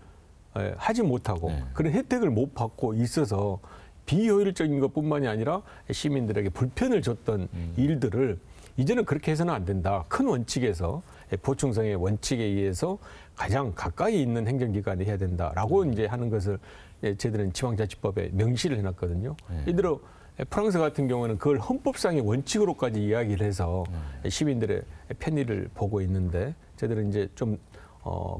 하지 못하고 그런 혜택을 못 받고 있어서 비효율적인 것뿐만이 아니라 시민들에게 불편을 줬던 일들을 이제는 그렇게 해서는 안 된다. 큰 원칙에서 보충성의 원칙에 의해서 가장 가까이 있는 행정기관이 해야 된다라고 이제 하는 것을 저희들은 지방자치법에 명시를 해놨거든요. 예를 들어 프랑스 같은 경우는 그걸 헌법상의 원칙으로까지 이야기를 해서 시민들의 편의를 보고 있는데 저희들은 이제 좀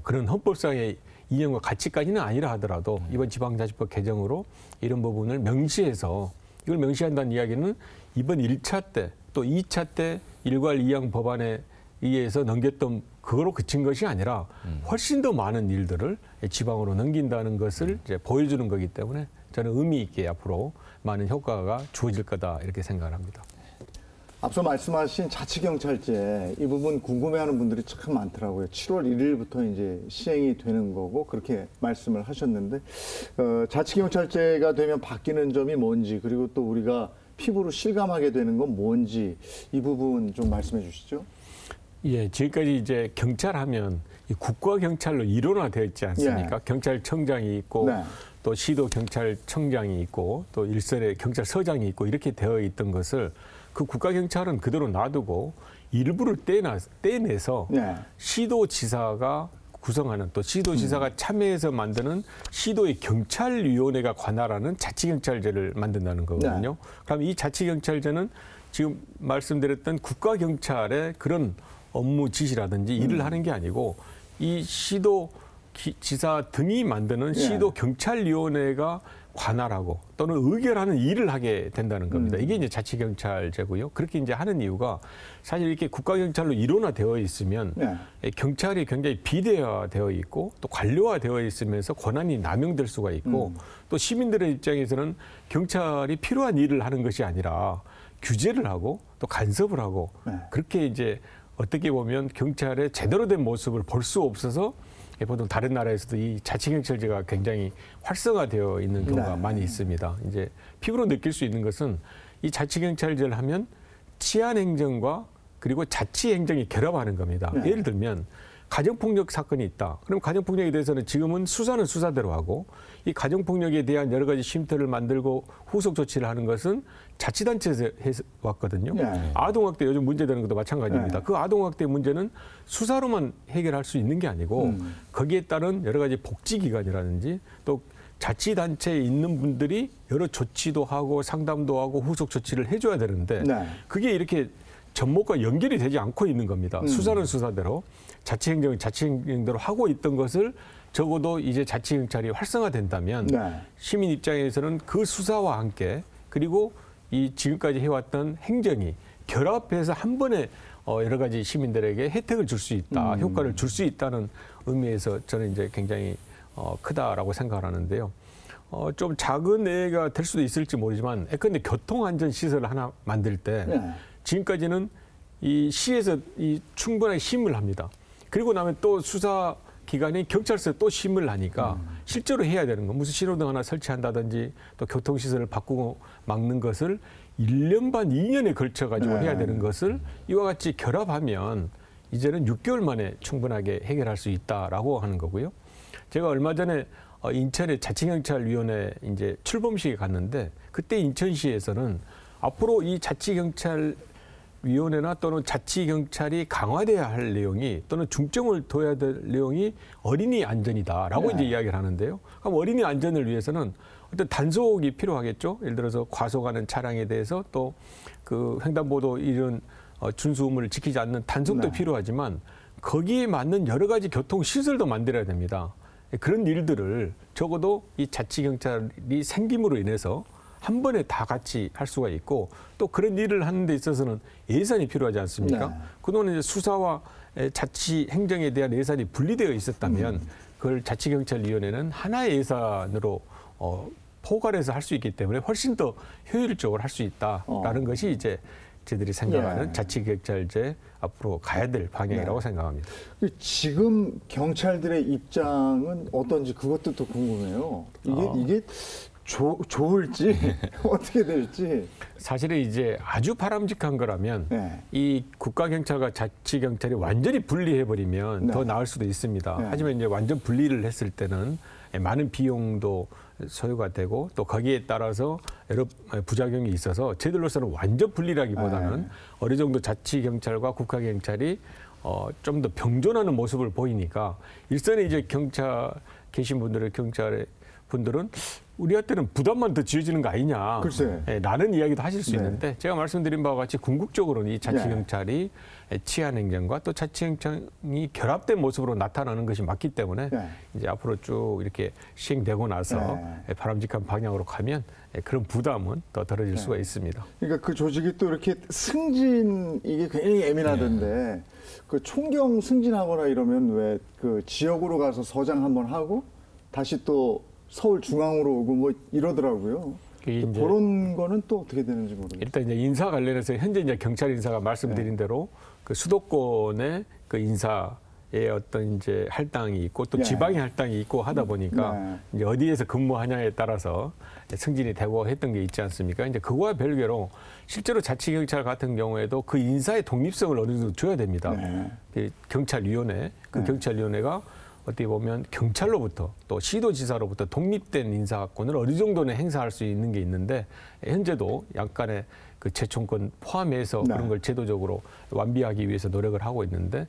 그런 헌법상의 이념과 가치까지는 아니라 하더라도 이번 지방자치법 개정으로 이런 부분을 명시해서 이걸 명시한다는 이야기는 이번 1차 때 또 2차 때 일괄 이양 법안에 의해서 넘겼던 그거로 그친 것이 아니라 훨씬 더 많은 일들을 지방으로 넘긴다는 것을 이제 보여주는 거기 때문에 저는 의미 있게 앞으로 많은 효과가 주어질 거다 이렇게 생각을 합니다. 앞서 말씀하신 자치경찰제 이 부분 궁금해하는 분들이 참 많더라고요. 7월 1일부터 이제 시행이 되는 거고 그렇게 말씀을 하셨는데 자치경찰제가 되면 바뀌는 점이 뭔지 그리고 또 우리가 피부로 실감하게 되는 건 뭔지 이 부분 좀 말씀해 주시죠. 예, 지금까지 이제 경찰하면 국가경찰로 일원화되어 있지 않습니까? 경찰청장이 있고 또 시도경찰청장이 있고 또 일선의 경찰서장이 있고 이렇게 되어 있던 것을 그 국가경찰은 그대로 놔두고 일부를 떼내서 시도지사가 구성하는 또 시도지사가 참여해서 만드는 시도의 경찰위원회가 관할하는 자치경찰제를 만든다는 거거든요. 그럼 이 자치경찰제는 지금 말씀드렸던 국가경찰의 그런 업무 지시라든지 일을 하는 게 아니고 이 시도지사 등이 만드는 시도경찰위원회가 관할하고 또는 의결하는 일을 하게 된다는 겁니다. 이게 이제 자치경찰제고요. 그렇게 이제 하는 이유가 사실 이렇게 국가경찰로 일원화되어 있으면 경찰이 굉장히 비대화되어 있고 또 관료화되어 있으면서 권한이 남용될 수가 있고 또 시민들의 입장에서는 경찰이 필요한 일을 하는 것이 아니라 규제를 하고 또 간섭을 하고 그렇게 이제 어떻게 보면 경찰의 제대로 된 모습을 볼 수 없어서 보통 다른 나라에서도 이 자치경찰제가 굉장히 활성화되어 있는 경우가 많이 있습니다. 이제 피부로 느낄 수 있는 것은 이 자치경찰제를 하면 치안행정과 그리고 자치행정이 결합하는 겁니다. 예를 들면 가정폭력 사건이 있다. 그럼 가정폭력에 대해서는 지금은 수사는 수사대로 하고 이 가정폭력에 대한 여러 가지 쉼터를 만들고 후속 조치를 하는 것은 자치단체에서 해왔거든요. 아동학대 요즘 문제되는 것도 마찬가지입니다. 그 아동학대 문제는 수사로만 해결할 수 있는 게 아니고 거기에 따른 여러 가지 복지기관이라든지 또 자치단체에 있는 분들이 여러 조치도 하고 상담도 하고 후속 조치를 해줘야 되는데 그게 이렇게 전목과 연결이 되지 않고 있는 겁니다. 수사는 수사대로 자치행정은 자치행정대로 하고 있던 것을 적어도 이제 자치경찰이 활성화된다면 시민 입장에서는 그 수사와 함께 그리고 이 지금까지 해왔던 행정이 결합해서 한 번에 여러 가지 시민들에게 혜택을 줄 수 있다, 효과를 줄 수 있다는 의미에서 저는 이제 굉장히 크다라고 생각을 하는데요. 좀 작은 애가 될 수도 있을지 모르지만 예컨대 교통안전시설을 하나 만들 때 지금까지는 이 시에서 이 충분하게 심을 합니다. 그리고 나면 또 수사기관이 경찰서에 또 심을 하니까 실제로 해야 되는 거 무슨 신호등 하나 설치한다든지 또 교통시설을 바꾸고 막는 것을 1년 반, 2년에 걸쳐가지고 해야 되는 것을 이와 같이 결합하면 이제는 6개월 만에 충분하게 해결할 수 있다라고 하는 거고요. 제가 얼마 전에 인천의 자치경찰위원회 이제 출범식에 갔는데 그때 인천시에서는 앞으로 이 자치경찰로 경찰위원회나 또는 자치경찰이 강화돼야 할 내용이 또는 중점을 둬야 될 내용이 어린이 안전이다라고 이제 이야기를 하는데요. 그럼 어린이 안전을 위해서는 어떤 단속이 필요하겠죠. 예를 들어서 과속하는 차량에 대해서 또 그 횡단보도 이런 준수 의무를 지키지 않는 단속도 필요하지만 거기에 맞는 여러 가지 교통 시설도 만들어야 됩니다. 그런 일들을 적어도 이 자치경찰이 생김으로 인해서 한 번에 다 같이 할 수가 있고 또 그런 일을 하는 데 있어서는 예산이 필요하지 않습니까? 그동안 이제 수사와 자치 행정에 대한 예산이 분리되어 있었다면 그걸 자치경찰위원회는 하나의 예산으로 포괄해서 할 수 있기 때문에 훨씬 더 효율적으로 할 수 있다라는 것이 이제 저희들이 생각하는 자치경찰제 앞으로 가야 될 방향이라고 생각합니다. 지금 경찰들의 입장은 어떤지 그것도 또 궁금해요. 이게 좋을지 어떻게 될지. 사실은 이제 아주 바람직한 거라면 이 국가경찰과 자치경찰이 완전히 분리해버리면 더 나을 수도 있습니다. 하지만 이제 완전 분리를 했을 때는 많은 비용도 소요가 되고 또 거기에 따라서 여러 부작용이 있어서 저희들로서는 완전 분리라기보다는 어느 정도 자치경찰과 국가경찰이 좀 더 병존하는 모습을 보이니까 일선에 이제 경찰 계신 분들은 경찰의 분들은 우리한테는 부담만 더 지어지는 거 아니냐. 글쎄. 라는 이야기도 하실 수 있는데 제가 말씀드린 바와 같이 궁극적으로는 이 자치경찰이 치안행정과 또 자치행정이 결합된 모습으로 나타나는 것이 맞기 때문에 이제 앞으로 쭉 이렇게 시행되고 나서 바람직한 방향으로 가면 그런 부담은 더 덜어질 수가 있습니다. 그러니까 그 조직이 또 이렇게 승진 이게 굉장히 예민하던데 그 총경 승진하거나 이러면 왜 그 지역으로 가서 서장 한번 하고 다시 또 서울 중앙으로 오고 뭐 이러더라고요. 그런 거는 또 어떻게 되는지 모르겠어요. 일단 이제 인사 관련해서 현재 이제 경찰 인사가 말씀드린 대로 그 수도권의 그 인사의 어떤 이제 할당이 있고 또 지방의 할당이 있고 하다 보니까 이제 어디에서 근무하냐에 따라서 승진이 되고 했던 게 있지 않습니까? 이제 그거와 별개로 실제로 자치경찰 같은 경우에도 그 인사의 독립성을 어느 정도 줘야 됩니다. 그 경찰위원회, 그 경찰위원회가 어떻게 보면 경찰로부터 또 시도지사로부터 독립된 인사권을 어느 정도는 행사할 수 있는 게 있는데 현재도 약간의 그 재청권 포함해서 그런 걸 제도적으로 완비하기 위해서 노력을 하고 있는데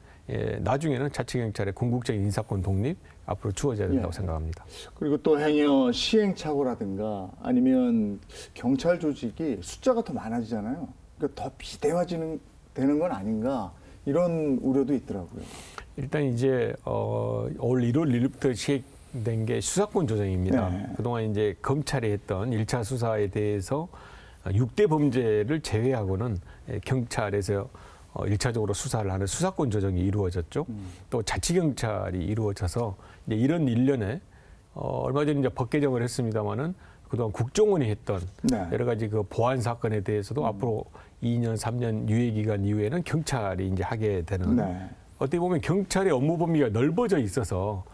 나중에는 자치경찰의 궁극적인 인사권 독립 앞으로 주어져야 된다고 생각합니다. 그리고 또 행여 시행착오라든가 아니면 경찰 조직이 숫자가 더 많아지잖아요. 그러니까 더 비대화되는 건 아닌가 이런 우려도 있더라고요. 일단 이제 올 1월 1일부터 시행된 게 수사권 조정입니다. 그동안 이제 검찰이 했던 1차 수사에 대해서 6대 범죄를 제외하고는 경찰에서 1차적으로 수사를 하는 수사권 조정이 이루어졌죠. 또 자치경찰이 이루어져서 이제 이런 일련에 얼마 전에 이제 법 개정을 했습니다마는 그동안 국정원이 했던 여러 가지 그 보안 사건에 대해서도 앞으로 2년, 3년 유예 기간 이후에는 경찰이 이제 하게 되는 어떻게 보면 경찰의 업무 범위가 넓어져 있어서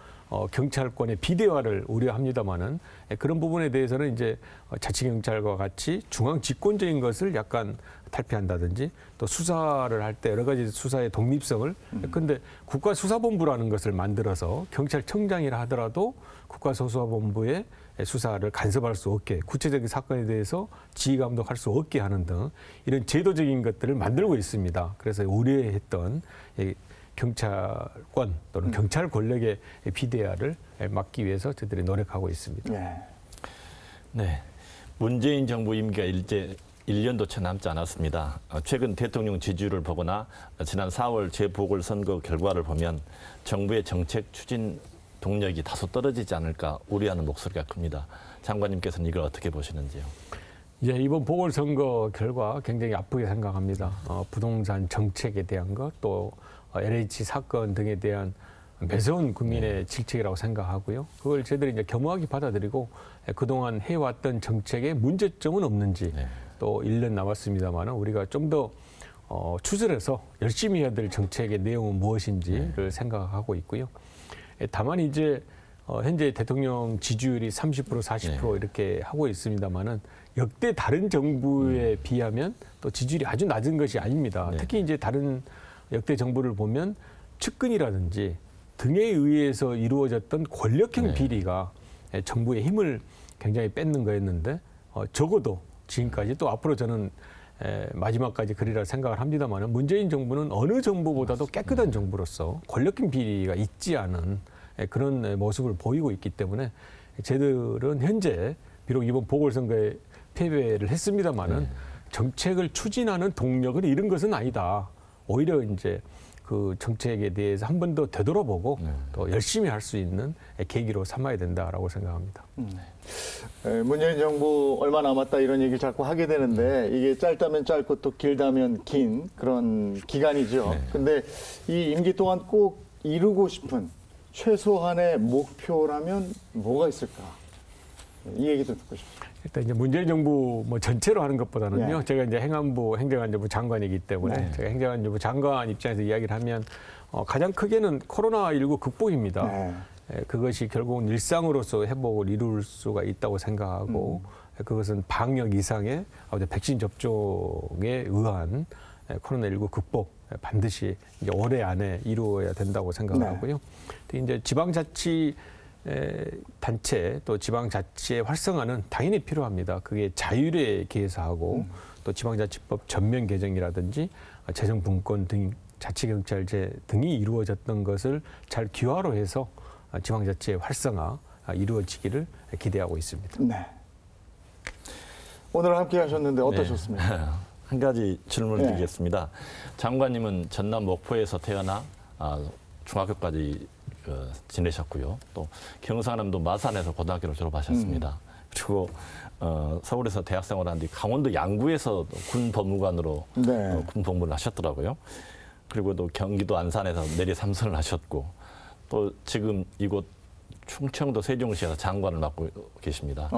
경찰권의 비대화를 우려합니다마는 그런 부분에 대해서는 이제 자치경찰과 같이 중앙 집권적인 것을 약간 탈피한다든지 또 수사를 할 때 여러 가지 수사의 독립성을 근데 국가수사본부라는 것을 만들어서 경찰청장이라 하더라도 국가수사본부의 수사를 간섭할 수 없게 구체적인 사건에 대해서 지휘감독할 수 없게 하는 등 이런 제도적인 것들을 만들고 있습니다. 그래서 우려했던 경찰권 또는 경찰 권력의 비대화를 막기 위해서 저희들이 노력하고 있습니다. 네, 문재인 정부 임기가 이제 1년도 채 남지 않았습니다. 최근 대통령 지지율을 보거나 지난 4월 재보궐선거 결과를 보면 정부의 정책 추진 동력이 다소 떨어지지 않을까 우려하는 목소리가 큽니다. 장관님께서는 이걸 어떻게 보시는지요? 예, 이번 보궐선거 결과 굉장히 아프게 생각합니다. 부동산 정책에 대한 것, 또 LH 사건 등에 대한 매서운 국민의 질책이라고 생각하고요. 그걸 저희들이 이제 겸허하게 받아들이고 그동안 해왔던 정책에 문제점은 없는지 또 1년 남았습니다만 우리가 좀 더 추스려서 열심히 해야 될 정책의 내용은 무엇인지를 생각하고 있고요. 다만 이제 현재 대통령 지지율이 30% 40% 이렇게 하고 있습니다만은 역대 다른 정부에 비하면 또 지지율이 아주 낮은 것이 아닙니다. 특히 이제 다른 역대 정부를 보면 측근이라든지 등에 의해서 이루어졌던 권력형 비리가 정부의 힘을 굉장히 뺏는 거였는데 적어도 지금까지 또 앞으로 저는 마지막까지 그리라 생각을 합니다만 문재인 정부는 어느 정부보다도 깨끗한 정부로서 권력형 비리가 있지 않은 그런 모습을 보이고 있기 때문에 저희들은 현재 비록 이번 보궐선거에 패배를 했습니다마는 정책을 추진하는 동력을 잃은 것은 아니다. 오히려 이제 그 정책에 대해서 한 번 더 되돌아보고 또 열심히 할 수 있는 계기로 삼아야 된다라고 생각합니다. 문재인 정부 얼마 남았다 이런 얘기를 자꾸 하게 되는데 이게 짧다면 짧고 또 길다면 긴 그런 기간이죠. 근데 이 임기 동안 꼭 이루고 싶은 최소한의 목표라면 뭐가 있을까? 이 얘기도 듣고 싶습니다. 일단 이제 문재인 정부 뭐 전체로 하는 것보다는요. 제가 이제 행안부 행정안전부 장관이기 때문에 제가 행정안전부 장관 입장에서 이야기를 하면 가장 크게는 코로나19 극복입니다. 그것이 결국은 일상으로서 회복을 이룰 수가 있다고 생각하고 그것은 방역 이상의 백신 접종에 의한 코로나19 극복 반드시 이제 올해 안에 이루어야 된다고 생각하고요. 이제 지방자치 단체 또 지방자치의 활성화는 당연히 필요합니다. 그게 자율에 기해서하고 또 지방자치법 전면 개정이라든지 재정분권 등 자치경찰제 등이 이루어졌던 것을 잘 기화로 해서 지방자치의 활성화 이루어지기를 기대하고 있습니다. 네. 오늘 함께 하셨는데 어떠셨습니까? 네. 한 가지 질문을 드리겠습니다. 장관님은 전남 목포에서 태어나 중학교까지 지내셨고요. 또 경상남도 마산에서 고등학교를 졸업하셨습니다. 그리고 서울에서 대학생활을 한 뒤 강원도 양구에서 군 법무관으로 군 복무를 하셨더라고요. 그리고 또 경기도 안산에서 내리 3선을 하셨고 또 지금 이곳 충청도 세종시에서 장관을 맡고 계십니다.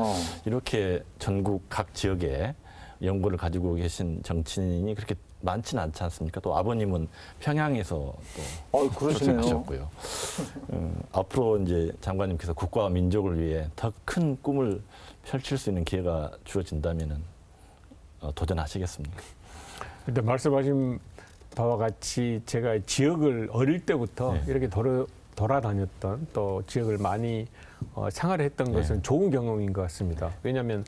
이렇게 전국 각 지역에 연구를 가지고 계신 정치인이 그렇게 많지는 않지 않습니까? 또 아버님은 평양에서 또 출생하셨고요. 앞으로 이제 장관님께서 국가와 민족을 위해 더 큰 꿈을 펼칠 수 있는 기회가 주어진다면은 도전하시겠습니까? 일단 말씀하신 바와 같이 제가 지역을 어릴 때부터 이렇게 돌아다녔던 또 지역을 많이 생활했던 것은 좋은 경험인 것 같습니다. 왜냐하면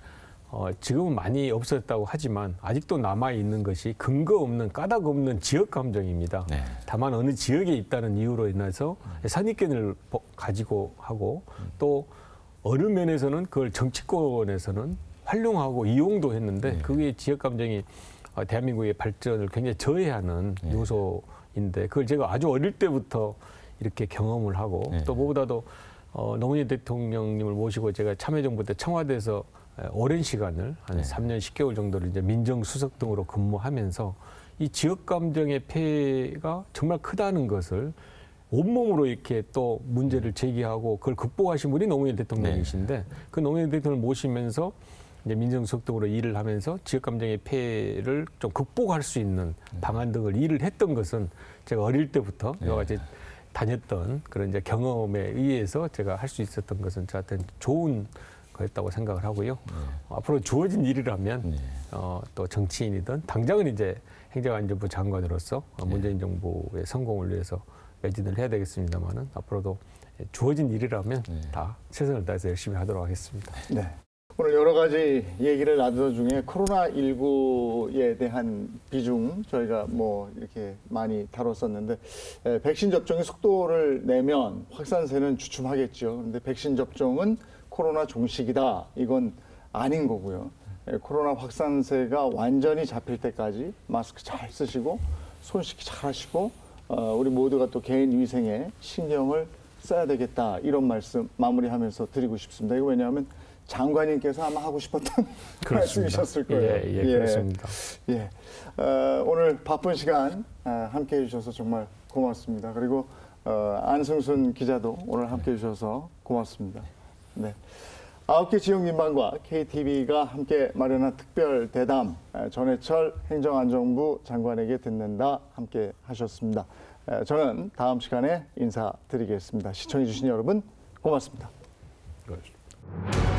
지금은 많이 없어졌다고 하지만 아직도 남아있는 것이 근거 없는 까닭 없는 지역 감정입니다. 다만 어느 지역에 있다는 이유로 인해서 선입견을 가지고 하고 또 어느 면에서는 그걸 정치권에서는 활용하고 이용도 했는데 그게 지역 감정이 대한민국의 발전을 굉장히 저해하는 요소인데 그걸 제가 아주 어릴 때부터 이렇게 경험을 하고 또 무엇보다도 노무현 대통령님을 모시고 제가 참여정부 때 청와대에서 오랜 시간을 한 3년 10개월 정도를 이제 민정수석 등으로 근무하면서 이 지역 감정의 폐해가 정말 크다는 것을 온몸으로 이렇게 또 문제를 제기하고 그걸 극복하신 분이 노무현 대통령이신데 그 노무현 대통령을 모시면서 이제 민정수석 등으로 일을 하면서 지역 감정의 폐해를 좀 극복할 수 있는 방안 등을 일을 했던 것은 제가 어릴 때부터 여러 가지 다녔던 그런 이제 경험에 의해서 제가 할 수 있었던 것은 저한테는 좋은 거였다고 생각을 하고요. 앞으로 주어진 일이라면 또 정치인이든 당장은 이제 행정안전부 장관으로서 문재인 정부의 성공을 위해서 매진을 해야 되겠습니다만은 앞으로도 주어진 일이라면 다 최선을 다해서 열심히 하도록 하겠습니다. 네. 오늘 여러 가지 얘기를 나누는 중에 코로나19에 대한 비중 저희가 뭐 이렇게 많이 다뤘었는데 백신 접종의 속도를 내면 확산세는 주춤하겠죠. 그런데 백신 접종은 코로나 종식이다. 이건 아닌 거고요. 코로나 확산세가 완전히 잡힐 때까지 마스크 잘 쓰시고 손 씻기 잘 하시고 우리 모두가 또 개인 위생에 신경을 써야 되겠다. 이런 말씀 마무리하면서 드리고 싶습니다. 이거 왜냐하면 장관님께서 아마 하고 싶었던 말씀이셨을 거예요. 예, 그렇습니다. 예. 오늘 바쁜 시간 함께해 주셔서 정말 고맙습니다. 그리고 안승순 기자도 오늘 함께해 주셔서 고맙습니다. 네. 9개 지역 민방과 KTV가 함께 마련한 특별 대담 전해철 행정안전부 장관에게 듣는다 함께 하셨습니다. 저는 다음 시간에 인사드리겠습니다. 시청해 주신 여러분 고맙습니다. 고맙습니다.